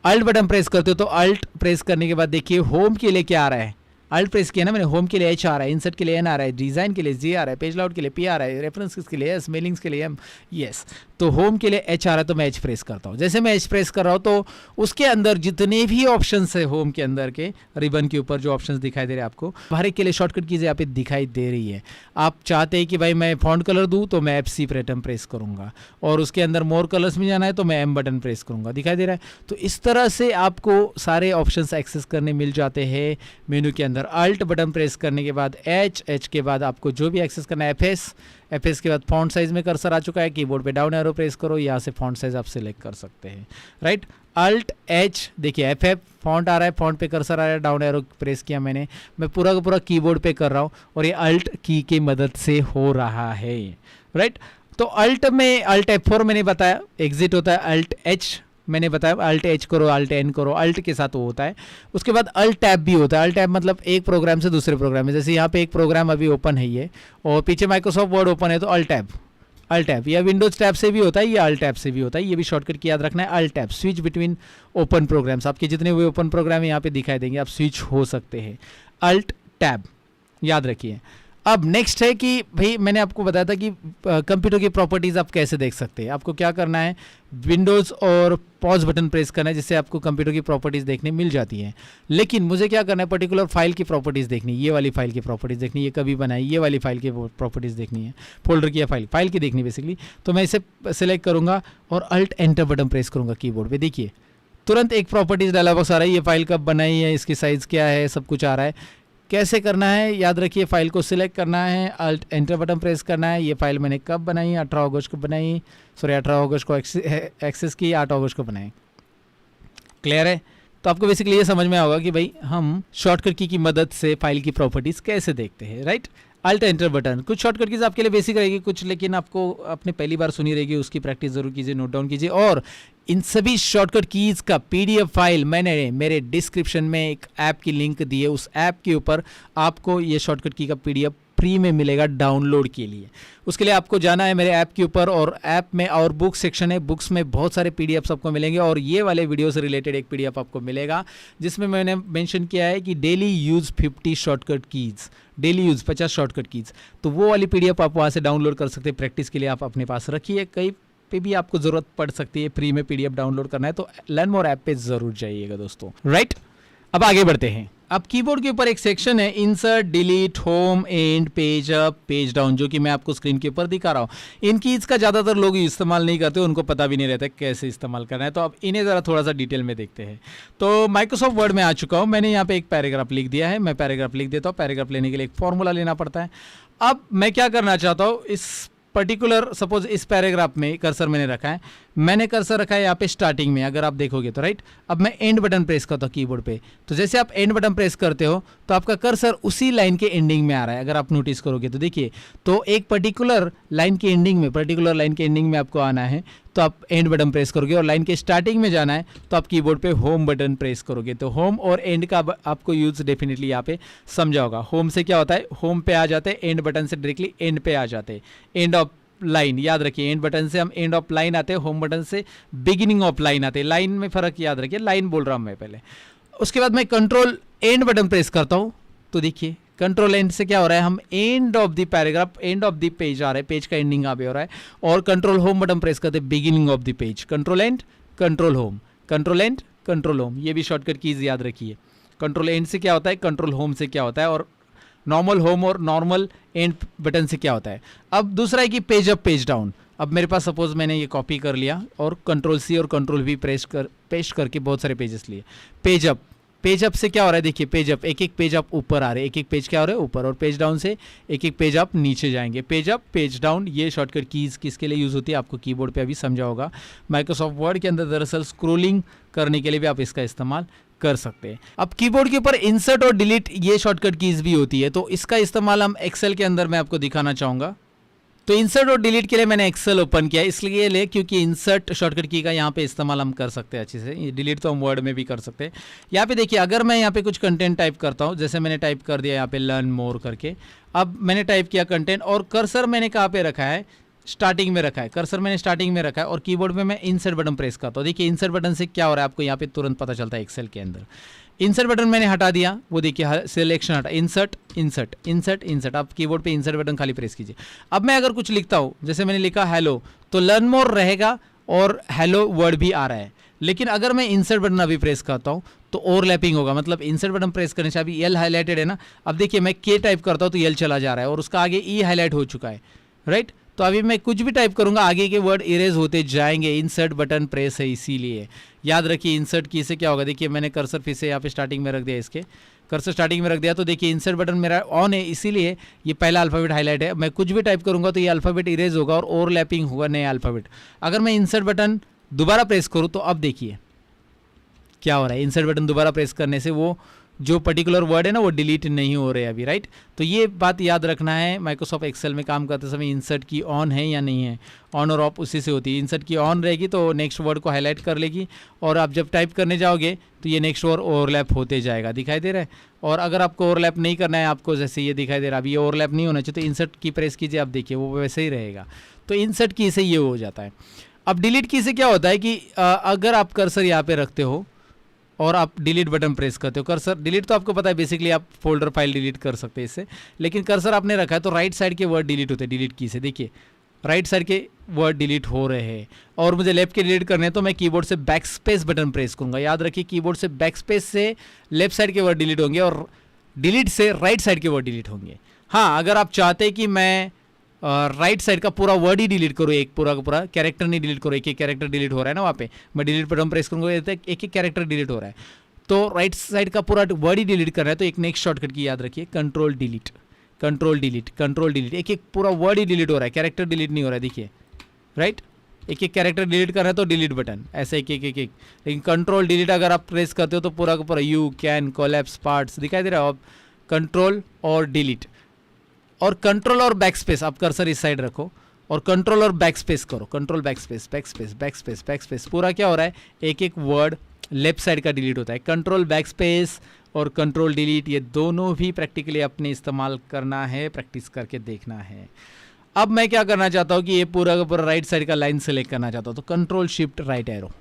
अल्ट बटन प्रेस करते हो तो अल्ट प्रेस करने के बाद देखिए होम के लिए क्या आ रहा है, अल्ट प्रेस किया ना मैंने, होम के लिए H आ रहा है, इंसर्ट के लिए N आ रहा है, डिज़ाइन के लिए G आ रहा है, पेज लाउट के लिए P आ रहा है, रेफरेंसेस के लिए S, मेलिंग्स के लिए M, यस। तो होम के लिए H आ रहा है तो मैं H प्रेस करता हूँ। जैसे मैं H प्रेस कर रहा हूँ तो उसके अंदर जितने भी ऑप्शंस है होम के अंदर के रिबन के ऊपर जो ऑप्शंस दिखाई दे रहे हैं आपको, हर एक के लिए शॉर्टकट कीज़ यहाँ पे दिखाई दे रही है। आप चाहते हैं कि भाई मैं फॉन्ट कलर दूँ तो मैं FC बटन प्रेस करूँगा, और उसके अंदर मोर कलर्स में जाना है तो मैं M बटन प्रेस करूँगा, दिखाई दे रहा है। तो इस तरह से आपको सारे ऑप्शंस एक्सेस करने मिल जाते हैं मेनू के अंदर। अल्ट बटन प्रेस करने के बाद H के बाद आपको जो भी एक्सेस करना है FS के बाद फॉन्ट साइज में कर्सर आ चुका है, कीबोर्ड पे डाउन एरो प्रेस करो, यहाँ से फॉन्ट साइज आप सिलेक्ट कर सकते हैं, राइट। अल्ट H, देखिए FF फॉन्ट आ रहा है, फॉन्ट पे कर्सर आ रहा है, डाउन एरो प्रेस किया मैंने, मैं पूरा का पूरा कीबोर्ड पे कर रहा हूँ और ये अल्ट की के मदद से हो रहा है, राइट। तो अल्ट में अल्ट F4 मैंने बताया, एग्जिट होता है अल्ट H मैंने बताया, अल्ट H करो, अल्ट N करो, अल्ट के साथ वो होता है। उसके बाद अल्ट टैब भी होता है। अल्ट टैब मतलब एक प्रोग्राम से दूसरे प्रोग्राम में, जैसे यहाँ पे एक प्रोग्राम अभी ओपन है ये और पीछे माइक्रोसॉफ्ट वर्ड ओपन है तो अल्ट टैब या विंडोज टैब से भी होता है, या अल्ट टैब से भी होता है। ये भी शॉर्टकट की याद रखना है, alt tab, switch between open programs. आपके जितने भी ओपन प्रोग्राम है यहाँ पे दिखाई देंगे, आप स्विच हो सकते हैं, अल्ट टैब याद रखिए। अब नेक्स्ट है कि भाई मैंने आपको बताया था कि कंप्यूटर की प्रॉपर्टीज़ आप कैसे देख सकते हैं। आपको क्या करना है, विंडोज़ और पॉज बटन प्रेस करना है, जिससे आपको कंप्यूटर की प्रॉपर्टीज़ देखने मिल जाती हैं। लेकिन मुझे क्या करना है, पर्टिकुलर फाइल की प्रॉपर्टीज़ देखनी है, ये वाली फाइल की प्रॉपर्टीज़ देखनी है, कभी बनाई, ये वाली फाइल की प्रॉपर्टीज़ देखनी है, फोल्डर की या फाइल की देखनी बेसिकली। तो मैं इसे सेलेक्ट करूँगा और अल्ट एंटर बटन प्रेस करूँगा कीबोर्ड पर। देखिए तुरंत एक प्रॉपर्टीज़ डायलॉग बॉक्स आ रहा है, ये फाइल कब बनाई है, इसकी साइज़ क्या है, सब कुछ आ रहा है। कैसे करना है याद रखिए, फाइल को सिलेक्ट करना है, अल्ट एंटर बटन प्रेस करना है। ये फाइल मैंने कब बनाई, 18 अगस्त को बनाई, 18 अगस्त को एक्सेस की, 8 अगस्त को बनाई, क्लियर है। तो आपको बेसिकली ये समझ में आएगा कि भाई हम शॉर्टकट की मदद से फाइल की प्रॉपर्टीज़ कैसे देखते हैं, राइट। अल्ट एंटर बटन, कुछ शॉर्टकट कीज़ आपके लिए बेसिक रहेगी, कुछ लेकिन आपको अपने पहली बार सुनी रहेगी, उसकी प्रैक्टिस जरूर कीजिए, नोट डाउन कीजिए। और इन सभी शॉर्टकट कीज़ का PDF फाइल मैंने मेरे डिस्क्रिप्शन में एक ऐप की लिंक दी है, उस ऐप के ऊपर आपको ये शॉर्टकट की का PDF फ्री में मिलेगा डाउनलोड के लिए। उसके लिए आपको जाना है मेरे ऐप के ऊपर, और ऐप में और बुक सेक्शन है, बुक्स में बहुत सारे PDFs आपको मिलेंगे, और ये वाले वीडियो से रिलेटेड एक PDF आपको मिलेगा जिसमें मैंने मेंशन किया है कि daily use 50 shortcut keys, daily use 50 shortcut keys. तो वो वाली PDF आप वहाँ से डाउनलोड कर सकते हैं, प्रैक्टिस के लिए आप अपने पास रखिए, कहीं पे भी आपको ज़रूरत पड़ सकती है, फ्री में PDF डाउनलोड करना है तो लर्न मोर ऐप पे ज़रूर जाइएगा दोस्तों, राइट। अब आगे बढ़ते हैं। अब कीबोर्ड के ऊपर एक सेक्शन है insert, delete, home, and, page up, page down, जो कि मैं आपको स्क्रीन के ऊपर दिखा रहा हूँ। इन कीज़ का ज़्यादातर लोग इस्तेमाल नहीं करते, उनको पता भी नहीं रहता कैसे इस्तेमाल करना है। तो अब इन्हें ज़रा थोड़ा सा डिटेल में देखते हैं। तो माइक्रोसॉफ्ट वर्ड में आ चुका हूँ, मैंने यहाँ पे एक पैराग्राफ लिख दिया है, मैं पैराग्राफ लिख देता हूँ। पैराग्राफ लेने के लिए एक फॉर्मूला लेना पड़ता है। अब मैं क्या करना चाहता हूँ, इस पर्टिकुलर सपोज इस पैराग्राफ में कर्सर मैंने रखा है, मैंने कर्सर रखा है यहाँ पे स्टार्टिंग में, अगर आप देखोगे तो राइट। अब मैं एंड बटन प्रेस करता हूँ कीबोर्ड पे, तो जैसे आप एंड बटन प्रेस करते हो तो आपका कर्सर उसी लाइन के एंडिंग में आ रहा है। अगर आप नोटिस करोगे तो देखिए, तो एक पर्टिकुलर लाइन के एंडिंग में आपको आना है तो आप एंड बटन प्रेस करोगे, और लाइन के स्टार्टिंग में जाना है तो आप कीबोर्ड पे होम बटन प्रेस करोगे। तो होम और एंड का आपको यूज डेफिनेटली यहाँ पे समझा होगा। होम से क्या होता है, होम पे आ जाते हैं, एंड बटन से डायरेक्टली एंड पे आ जाते हैं, एंड ऑफ लाइन। याद रखिए, एंड बटन से हम एंड ऑफ लाइन आते हैं, होम बटन से बिगिनिंग ऑफ लाइन आते हैं। लाइन में फर्क याद रखिए, लाइन बोल रहा हूं मैं पहले। उसके बाद मैं कंट्रोल एंड बटन प्रेस करता हूं तो देखिए कंट्रोल एंड से क्या हो रहा है, हम end of the paragraph, end of the page आ रहा है, पेज का एंडिंग यहाँ पे हो रहा है। और कंट्रोल होम बटन प्रेस करते हैं, beginning of the page. Control and, control home, control and, control home, ये भी शॉर्टकट कीज याद रखिए। कंट्रोल एंड से क्या होता है, कंट्रोल होम से क्या होता है, और नॉर्मल होम और नॉर्मल एंड बटन से क्या होता है। अब दूसरा है कि पेज अप पेज डाउन। अब मेरे पास सपोज मैंने ये कॉपी कर लिया और कंट्रोल सी और कंट्रोल वी पेस्ट करके बहुत सारे पेजेस लिए। पेज अप से क्या हो रहा है, देखिए पेज अप, एक एक पेज अप ऊपर आ रहे हैं, एक एक पेज क्या हो रहा है ऊपर, और पेज डाउन से एक एक पेज अप नीचे जाएंगे। पेज अप पेज डाउन, ये शॉर्टकट कीज किसके लिए यूज़ होती है आपको कीबोर्ड पे अभी समझा होगा। माइक्रोसॉफ्ट वर्ड के अंदर दरअसल स्क्रोलिंग करने के लिए भी आप इसका इस्तेमाल कर सकते हैं। अब कीबोर्ड के ऊपर इंसर्ट और डिलीट ये शॉर्टकट कीज भी होती है, तो इसका इस्तेमाल हम एक्सेल के अंदर मैं आपको दिखाना चाहूँगा। तो इंसर्ट और डिलीट के लिए मैंने एक्सेल ओपन किया, इसलिए ले क्योंकि इंसर्ट शॉर्टकट की का यहाँ पे इस्तेमाल हम कर सकते हैं अच्छे से, डिलीट तो हम वर्ड में भी कर सकते हैं। यहाँ पे देखिए, अगर मैं यहाँ पे कुछ कंटेंट टाइप करता हूँ, जैसे मैंने टाइप कर दिया यहाँ पे लर्न मोर करके, अब मैंने टाइप किया कंटेंट, और कर्सर मैंने कहाँ पे रखा है, स्टार्टिंग में रखा है, कर्सर मैंने स्टार्टिंग में रखा है, और कीबोर्ड में मैं इंसर्ट बटन प्रेस करता हूँ। देखिए इंसर्ट बटन से क्या हो रहा है आपको यहाँ पे तुरंत पता चलता है एक्सेल के अंदर। इंसर्ट बटन मैंने हटा दिया, वो देखिए सिलेक्शन हटा, इंसर्ट इंसर्ट इंसर्ट इंसर्ट, आप कीबोर्ड पे इंसर्ट बटन खाली प्रेस कीजिए। अब मैं अगर कुछ लिखता हूँ, जैसे मैंने लिखा हेलो, तो लर्न मोर रहेगा और हेलो वर्ड भी आ रहा है। लेकिन अगर मैं इंसर्ट बटन अभी प्रेस करता हूँ तो ओवरलैपिंग होगा, मतलब इंसर्ट बटन प्रेस करने से अभी एल हाईलाइटेड है ना, अब देखिए मैं के टाइप करता हूँ तो एल चला जा रहा है और उसका आगे ई हाईलाइट हो चुका है, राइट। तो अभी मैं कुछ भी टाइप करूंगा आगे के वर्ड इरेज होते जाएंगे, इंसर्ट बटन प्रेस है इसीलिए। याद रखिए इंसर्ट की से क्या होगा, देखिए मैंने कर्सर फिर से यहाँ पे स्टार्टिंग में रख दिया, इसके कर्सर स्टार्टिंग में रख दिया, तो देखिए इंसर्ट बटन मेरा ऑन है, इसीलिए ये पहला अल्फ़ाबेट हाईलाइट है। मैं कुछ भी टाइप करूंगा तो ये अल्फ़ाबेट इरेज होगा और ओवरलैपिंग होगा नए अल्फ़ाबेट। अगर मैं इंसर्ट बटन दोबारा प्रेस करूँ तो अब देखिए क्या हो रहा है, इंसर्ट बटन दोबारा प्रेस करने से वो जो पर्टिकुलर वर्ड है ना वो डिलीट नहीं हो रहे अभी, राइट। तो ये बात याद रखना है, माइक्रोसॉफ्ट एक्सेल में काम करते समय इंसर्ट की ऑन है या नहीं है, ऑन और ऑफ उसी से होती है। इंसर्ट की ऑन रहेगी तो नेक्स्ट वर्ड को हाईलाइट कर लेगी, और आप जब टाइप करने जाओगे तो ये नेक्स्ट वर्ड ओवरलैप होते जाएगा, दिखाई दे रहा है। और अगर आपको ओवरलैप नहीं करना है, आपको जैसे ये दिखाई दे रहा है अभी ये ओवरलैप नहीं होना चाहिए, तो इंसर्ट की प्रेस कीजिए, आप देखिए वो वैसे ही रहेगा। तो इंसर्ट की से ये हो जाता है। अब डिलीट की से क्या होता है कि अगर आप कर्सर यहाँ पे रखते हो और आप डिलीट बटन प्रेस करते हो, कर्सर डिलीट तो आपको पता है बेसिकली आप फोल्डर फाइल डिलीट कर सकते हैं इससे, लेकिन कर्सर आपने रखा है तो राइट साइड के वर्ड डिलीट होते हैं डिलीट की से। देखिए राइट साइड के वर्ड डिलीट हो रहे हैं और मुझे लेफ्ट के डिलीट करने हैं, तो मैं कीबोर्ड से बैक स्पेस बटन प्रेस करूंगा। याद रखिए कीबोर्ड से बैक स्पेस से लेफ्ट साइड के वर्ड डिलीट होंगे और डिलीट से राइट साइड के वर्ड डिलीट होंगे। हाँ, अगर आप चाहते हैं कि मैं राइट साइड का पूरा वर्ड ही डिलीट करो, एक पूरा का पूरा कैरेक्टर नहीं डिलीट करो, एक एक कैरेक्टर डिलीट हो रहा है ना वहाँ पे, मैं डिलीट बटन प्रेस करूँगा एक एक कैरेक्टर डिलीट हो रहा है, तो राइट साइड का पूरा वर्ड ही डिलीट करना है, तो एक नेक्स्ट शॉर्टकट की याद रखिए, control delete, control delete, control delete, एक एक पूरा वर्ड ही डिलीट हो रहा है, कैरेक्टर डिलीट नहीं हो रहा है, देखिए राइट। एक एक कैरेक्टर डिलीट करना है तो डिलीट बटन ऐसे एक एक एक एक, लेकिन कंट्रोल डिलीट अगर आप प्रेस करते हो तो पूरा का पूरा यू कैन कोलैप्स पार्ट्स दिखाई दे रहा है। अब कंट्रोल और डिलीट और कंट्रोल और बैक स्पेस, आप कर्सर इस साइड रखो और कंट्रोल और बैक स्पेस करो, control back space back space back space back space, पूरा क्या हो रहा है एक एक वर्ड लेफ्ट साइड का डिलीट होता है। कंट्रोल बैक स्पेस और कंट्रोल डिलीट ये दोनों भी प्रैक्टिकली अपने इस्तेमाल करना है, प्रैक्टिस करके देखना है। अब मैं क्या करना चाहता हूँ कि ये पूरा का पूरा राइट साइड का लाइन सेलेक्ट करना चाहता हूँ, तो control shift right arrow,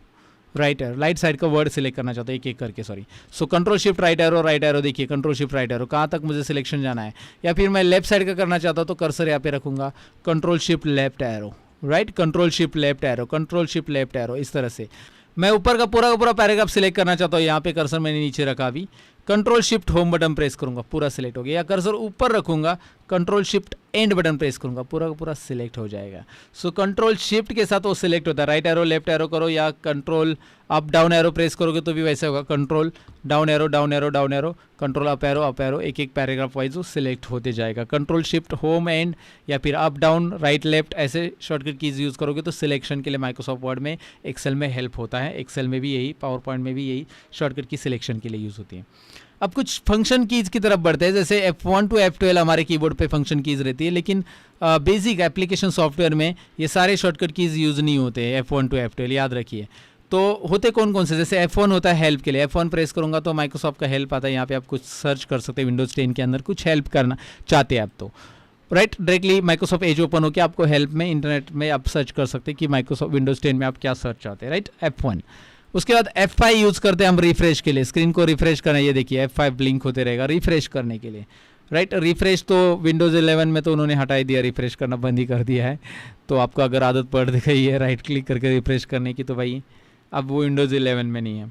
right side का वर्ड सिलेक्ट करना चाहता हूँ एक एक करके, sorry. So control shift right arrow, देखिए कंट्रोल शिफ्ट राइट एरो कहाँ तक मुझे सिलेक्शन जाना है, या फिर मैं लेफ्ट साइड का करना चाहता हूँ तो कर्सर यहाँ पे रखूँगा, control shift left arrow, right, control shift left arrow, control shift left arrow. इस तरह से मैं ऊपर का पूरा पैराग्राफ सिलेक्ट करना चाहता हूँ, यहाँ पे कर्सर मैंने नीचे रखा अभी, control shift home button press करूंगा, पूरा सिलेक्ट हो गया। या कर्सर ऊपर रखूंगा, control shift and button press करूंगा, पूरा का पूरा सिलेक्ट हो जाएगा। सो कंट्रोल शिफ्ट के साथ वो सिलेक्ट होता है। राइट एरो लेफ्ट एरो करो या control up down arrow press करोगे तो भी वैसे होगा। Control down arrow down arrow down arrow, control up arrow, एक एक पैराग्राफ वाइज वो सिलेक्ट होते जाएगा। कंट्रोल शिफ्ट होम एंड या फिर अप डाउन राइट लेफ्ट ऐसे शॉर्टकट कीज यूज़ करोगे तो सिलेक्शन के लिए माइक्रोसॉफ्ट वर्ड में, एक्सेल में हेल्प होता है। एक्सेल में भी यही, पावर पॉइंट में भी यही शॉर्टकट की सिलेक्शन के लिए यूज़ होती है। अब कुछ फंक्शन कीज की तरफ बढ़ते हैं। जैसे F1 to F12 हमारे कीबोर्ड पे फंक्शन कीज रहती है, लेकिन बेसिक एप्लीकेशन सॉफ्टवेयर में ये सारे शॉर्टकट कीज यूज़ नहीं होते हैं। F1 to F12 याद रखिए। तो होते कौन कौन से, जैसे F1 होता है हेल्प के लिए, F1 प्रेस करूंगा तो माइक्रोसॉफ्ट का हेल्प आता है। यहाँ पे आप कुछ सर्च कर सकते हैं, विंडोज़ 10 के अंदर कुछ हेल्प करना चाहते हैं आप तो right, directly Microsoft Edge open होकर आपको हेल्प में इंटरनेट में आप सर्च कर सकते हैं कि माइक्रोसॉफ्ट विंडोज़ 10 में आप क्या सर्च चाहते हैं। Right, F1। उसके बाद F5 यूज़ करते हैं हम रिफ्रेश के लिए, स्क्रीन को रिफ्रेश करना। ये देखिए F5 ब्लिंक होते रहेगा रिफ्रेश करने के लिए। राइट, रिफ्रेश तो विंडोज़ 11 में तो उन्होंने हटा ही दिया, रिफ्रेश करना बंद ही कर दिया है। तो आपको अगर आदत पड़ गई है राइट क्लिक करके रिफ्रेश करने की तो भाई अब वो विंडोज़ 11 में नहीं है।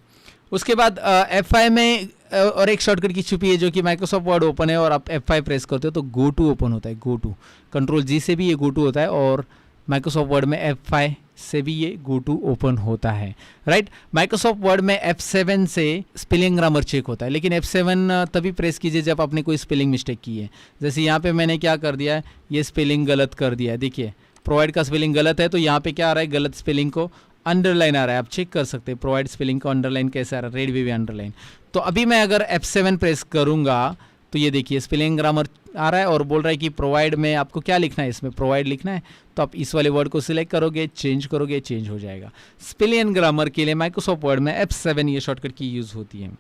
उसके बाद F5 में और एक शॉर्टकट की छुपी है जो कि माइक्रोसॉफ्ट वर्ड ओपन है और आप F5 प्रेस करते हो तो गो टू ओपन होता है। गो टू, कंट्रोल जी से भी ये गो टू होता है और माइक्रोसॉफ्ट वर्ड में F5 से भी ये गो टू ओपन होता है। राइट, माइक्रोसॉफ्ट वर्ड में F7 से स्पेलिंग ग्रामर चेक होता है, लेकिन F7 तभी प्रेस कीजिए जब आपने कोई स्पेलिंग मिस्टेक की है। जैसे यहाँ पे मैंने क्या कर दिया है, ये स्पेलिंग गलत कर दिया है। देखिए प्रोवाइड का स्पेलिंग गलत है तो यहाँ पे क्या आ रहा है, गलत स्पेलिंग को अंडरलाइन आ रहा है। आप चेक कर सकते हैं प्रोवाइड स्पेलिंग को अंडरलाइन कैसे आ रहा है, रेड भी अंडरलाइन। तो अभी मैं अगर F7 प्रेस करूँगा तो ये देखिए स्पेलिंग ग्रामर आ रहा है और बोल रहा है कि प्रोवाइड में आपको क्या लिखना है, इसमें प्रोवाइड लिखना है। तो आप इस वाले वर्ड को सिलेक्ट करोगे, चेंज करोगे, चेंज हो जाएगा। स्पेलिंग ग्रामर के लिए माइक्रोसॉफ्ट वर्ड में F7 ये शॉर्टकट की यूज़ होती है।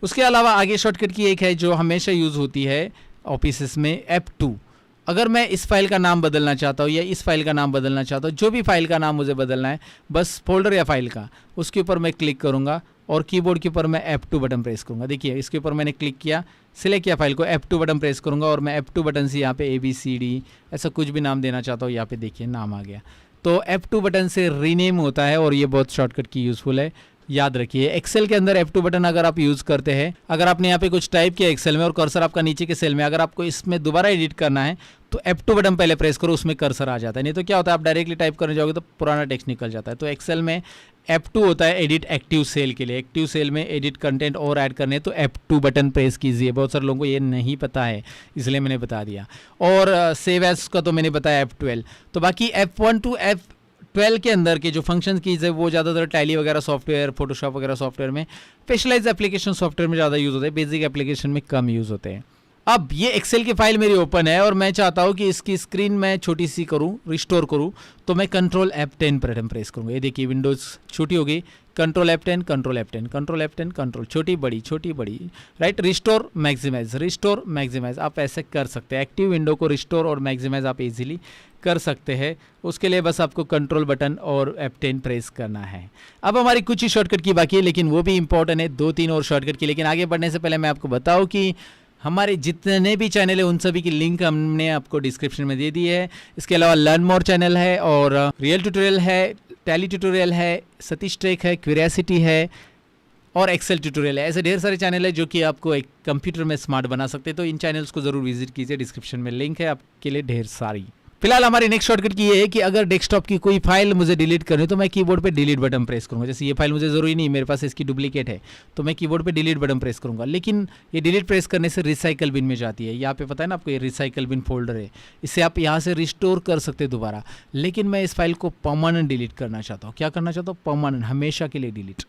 उसके अलावा आगे शॉर्टकट की एक है जो हमेशा यूज़ होती है ऑफिस में, F2। अगर मैं इस फाइल का नाम बदलना चाहता हूँ या इस फाइल का नाम बदलना चाहता हूँ, जो भी फाइल का नाम मुझे बदलना है, बस फोल्डर या फाइल का, उसके ऊपर मैं क्लिक करूँगा और कीबोर्ड के ऊपर मैं F2 बटन प्रेस करूँगा। देखिए इसके ऊपर मैंने क्लिक किया, सिलेक्ट किया फाइल को, F2 बटन प्रेस करूँगा और मैं F2 बटन से यहाँ पे ABCD ऐसा कुछ भी नाम देना चाहता हूँ, यहाँ पे देखिए नाम आ गया। तो F2 बटन से रीनेम होता है और ये बहुत शॉर्टकट की यूज़फुल है, याद रखिए। एक्सेल के अंदर F2 बटन अगर आप यूज़ करते हैं, अगर आपने यहाँ पे कुछ टाइप किया एक्सेल में और कर्सर आपका नीचे के सेल में, अगर आपको इसमें दोबारा एडिट करना है तो F2 बटन पहले प्रेस करो, उसमें कर्सर आ जाता है। नहीं तो क्या होता है, आप डायरेक्टली टाइप करने जाओगे तो पुराना टेक्स्ट निकल जाता है। तो एक्सेल में F2 होता है एडिट एक्टिव सेल के लिए। एक्टिव सेल में एडिट कंटेंट और ऐड करने तो F2 बटन प्रेस कीजिए। बहुत सारे लोगों को ये नहीं पता है, इसलिए मैंने बता दिया। और सेव एज का तो मैंने बताया F12। तो बाकी F1 to F12 के अंदर के जो फंक्शन कीज है वो ज़्यादातर टैली वगैरह सॉफ्टवेयर, फोटोशॉप वगैरह सॉफ्टवेयर में, स्पेशलाइज एप्लीकेशन सॉफ्टवेयर में ज़्यादा यूज़ होते हैं, बेसिक एप्लीकेशन में कम यूज़ होते हैं। अब ये एक्सेल की फाइल मेरी ओपन है और मैं चाहता हूँ कि इसकी स्क्रीन मैं छोटी सी करूँ, रिस्टोर करूँ, तो मैं कंट्रोल F10 बटन प्रेस करूँगा। ये देखिए विंडोज़ छोटी हो गई, control F10, control F10, control F10, control छोटी बड़ी, राइट। रिस्टोर मैक्सिमाइज आप ऐसे कर सकते हैं। एक्टिव विंडो को रिस्टोर और मैक्सिमाइज आप इजीली कर सकते हैं। उसके लिए बस आपको कंट्रोल बटन और F10 प्रेस करना है। अब हमारी कुछ ही शॉर्टकट की बाकी है, लेकिन वो भी इंपॉर्टेंट है, 2-3 और शॉर्टकट की। लेकिन आगे बढ़ने से पहले मैं आपको बताऊं कि हमारे जितने भी चैनल है उन सभी की लिंक हमने आपको डिस्क्रिप्शन में दे दी है। इसके अलावा लर्न मोर चैनल है और रियल ट्यूटोरियल है, टैली ट्यूटोरियल है, सतीश टेक है, क्यूरियोसिटी है और एक्सेल ट्यूटोरियल है। ऐसे ढेर सारे चैनल है जो कि आपको एक कंप्यूटर में स्मार्ट बना सकते हैं। तो इन चैनल्स को ज़रूर विजिट कीजिए, डिस्क्रिप्शन में लिंक है आपके लिए ढेर सारी। फिलहाल हमारी नेक्स्ट शॉर्टकट की ये है कि अगर डेस्कटॉप की कोई फाइल मुझे डिलीट करनी है तो मैं कीबोर्ड पे डिलीट बटन प्रेस करूंगा। जैसे ये फाइल मुझे ज़रूरी नहीं, मेरे पास इसकी डुप्लीकेट है, तो मैं कीबोर्ड पे डिलीट बटन प्रेस करूंगा। लेकिन ये डिलीट प्रेस करने से रिसाइकल बिन में जाती है। यहाँ पे पता है ना आपको, ये रिसाइकल बिन फोल्डर है, इससे आप यहाँ से रिस्टोर कर सकते हैं दोबारा। लेकिन मैं इस फाइल को परमानेंट डिलीट करना चाहता हूँ। क्या करना चाहता हूँ? परमानेंट, हमेशा के लिए डिलीट,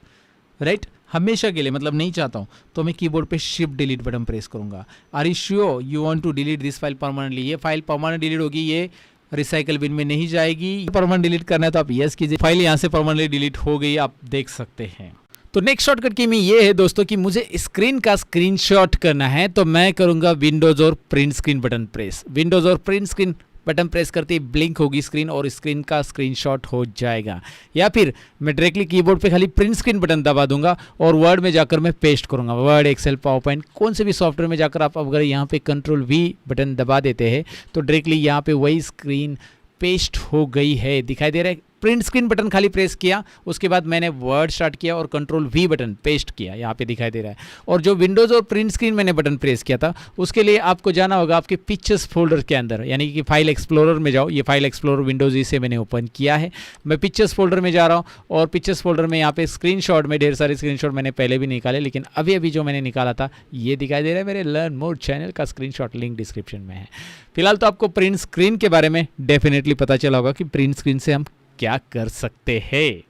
राइट, हमेशा के लिए, मतलब नहीं चाहता हूँ, तो मैं कीबोर्ड पे शिफ्ट डिलीट बटन प्रेस करूँगा। Are you sure you want to delete this file permanently? ये फाइल परमानेंट डिलीट होगी, ये रिसाइकल बिन में नहीं जाएगी। परमानेंट डिलीट करना है तो आप यस कीजिए। फाइल यहाँ से परमानेंटली डिलीट हो गई, आप देख सकते हैं। तो नेक्स्ट शॉर्टकट की में ये है दोस्तों कि मुझे स्क्रीन का स्क्रीनशॉट करना है, तो मैं करूँगा विंडोज़ और print screen button press. Windows और प्रिंट स्क्रीन बटन प्रेस करते ही ब्लिंक होगी स्क्रीन और स्क्रीन का स्क्रीनशॉट हो जाएगा। या फिर मैं डायरेक्टली कीबोर्ड पे खाली प्रिंट स्क्रीन बटन दबा दूंगा और वर्ड में जाकर मैं पेस्ट करूंगा। वर्ड, एक्सेल, पावर पॉइंट, कौन से भी सॉफ्टवेयर में जाकर आप अगर यहाँ पे कंट्रोल V बटन दबा देते हैं तो डायरेक्टली यहाँ पे वही स्क्रीन पेस्ट हो गई है। दिखाई दे रहा है प्रिंट स्क्रीन बटन खाली प्रेस किया, उसके बाद मैंने वर्ड स्टार्ट किया और कंट्रोल वी बटन पेस्ट किया, यहाँ पे दिखाई दे रहा है। और जो विंडोज़ और प्रिंट स्क्रीन मैंने बटन प्रेस किया था, उसके लिए आपको जाना होगा आपके पिक्चर्स फोल्डर के अंदर, यानी कि फाइल एक्सप्लोरर में जाओ। ये फाइल एक्सप्लोरर विंडोज़ ई से मैंने ओपन किया है। मैं पिक्चर्स फोल्डर में जा रहा हूँ और पिक्चर्स फोल्डर में यहाँ पे स्क्रीनशॉट में ढेर सारे स्क्रीनशॉट मैंने पहले भी निकाले, लेकिन अभी अभी जो मैंने निकाला था ये दिखाई दे रहा है मेरे लर्न मोर चैनल का स्क्रीनशॉट, लिंक डिस्क्रिप्शन में है। फिलहाल तो आपको प्रिंट स्क्रीन के बारे में डेफिनेटली पता चला होगा कि प्रिंट स्क्रीन से हम क्या कर सकते हैं।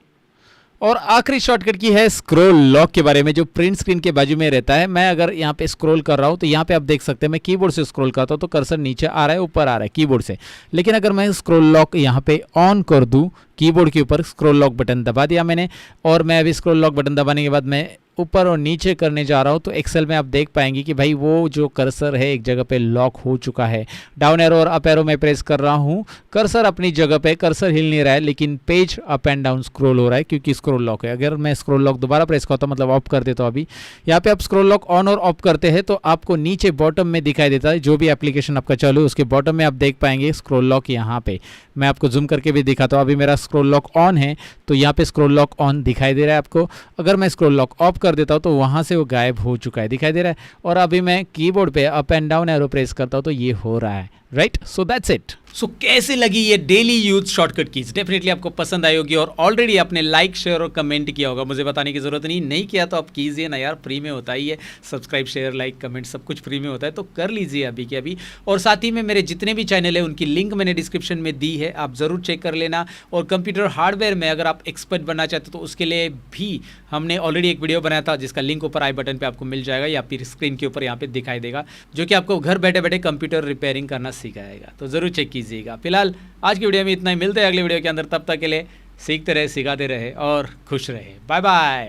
और आखिरी शॉर्टकट की है स्क्रॉल लॉक के बारे में, जो प्रिंट स्क्रीन के बाजू में रहता है। मैं अगर यहाँ पे स्क्रॉल कर रहा हूँ तो यहाँ पे आप देख सकते हैं मैं कीबोर्ड से स्क्रॉल करता हूँ तो कर्सर नीचे आ रहा है, ऊपर आ रहा है कीबोर्ड से। लेकिन अगर मैं स्क्रॉल लॉक यहाँ पे ऑन कर दूँ, कीबोर्ड के ऊपर स्क्रॉल लॉक बटन दबा दिया मैंने, और मैं अभी स्क्रॉल लॉक बटन दबाने के बाद मैं ऊपर और नीचे करने जा रहा हूँ, तो एक्सेल में आप देख पाएंगे कि भाई वो जो कर्सर है एक जगह पे लॉक हो चुका है। डाउन एरो और अप एरो में प्रेस कर रहा हूँ, कर्सर अपनी जगह पे, कर्सर हिल नहीं रहा है, लेकिन page up and down scroll हो रहा है क्योंकि स्क्रॉल लॉक है। अगर मैं स्क्रॉल लॉक दोबारा प्रेस करता हूँ, मतलब ऑफ कर देता हूँ, अभी यहाँ पे आप स्क्रॉल लॉक ऑन और ऑफ करते हैं तो आपको नीचे बॉटम में दिखाई देता है, जो भी एप्लीकेशन आपका चालू है उसके बॉटम में आप देख पाएंगे स्क्रॉल लॉक यहाँ पे। मैं आपको जूम करके भी दिखाता हूँ, अभी मेरा स्क्रॉल लॉक ऑन है तो यहाँ पे स्क्रॉल लॉक ऑन दिखाई दे रहा है आपको। अगर मैं स्क्रॉल लॉक ऑफ कर देता हूँ तो वहाँ से वो गायब हो चुका है, दिखाई दे रहा है। और अभी मैं कीबोर्ड पे up and down arrow press करता हूँ तो ये हो रहा है, right. So that's it. So कैसे लगी ये daily use shortcut keys? Definitely आपको पसंद आई होगी और ऑलरेडी आपने लाइक शेयर और कमेंट किया होगा, मुझे बताने की जरूरत नहीं किया तो आप कीजिए ना यार, फ्री में होता ही है। सब्सक्राइब शेयर लाइक कमेंट सब कुछ फ्री में होता है, तो कर लीजिए अभी के अभी। और साथ ही में मेरे जितने भी चैनल है उनकी लिंक मैंने डिस्क्रिप्शन में दी है, आप ज़रूर चेक कर लेना। और कंप्यूटर हार्डवेयर में अगर आप एक्सपर्ट बनना चाहते हो तो उसके लिए भी हमने ऑलरेडी एक वीडियो बनाया था जिसका लिंक ऊपर आई बटन पर आपको मिल जाएगा या फिर स्क्रीन के ऊपर यहाँ पे दिखाई देगा, जो कि आपको घर बैठे बैठे कंप्यूटर रिपेयरिंग करना सिखाएगा, तो ज़रूर चेक कीजिएगा। फिलहाल आज की वीडियो में इतना ही, मिलते हैं अगले वीडियो के अंदर, तब तक के लिए सीखते रहे, सिखाते रहे और खुश रहे। Bye bye.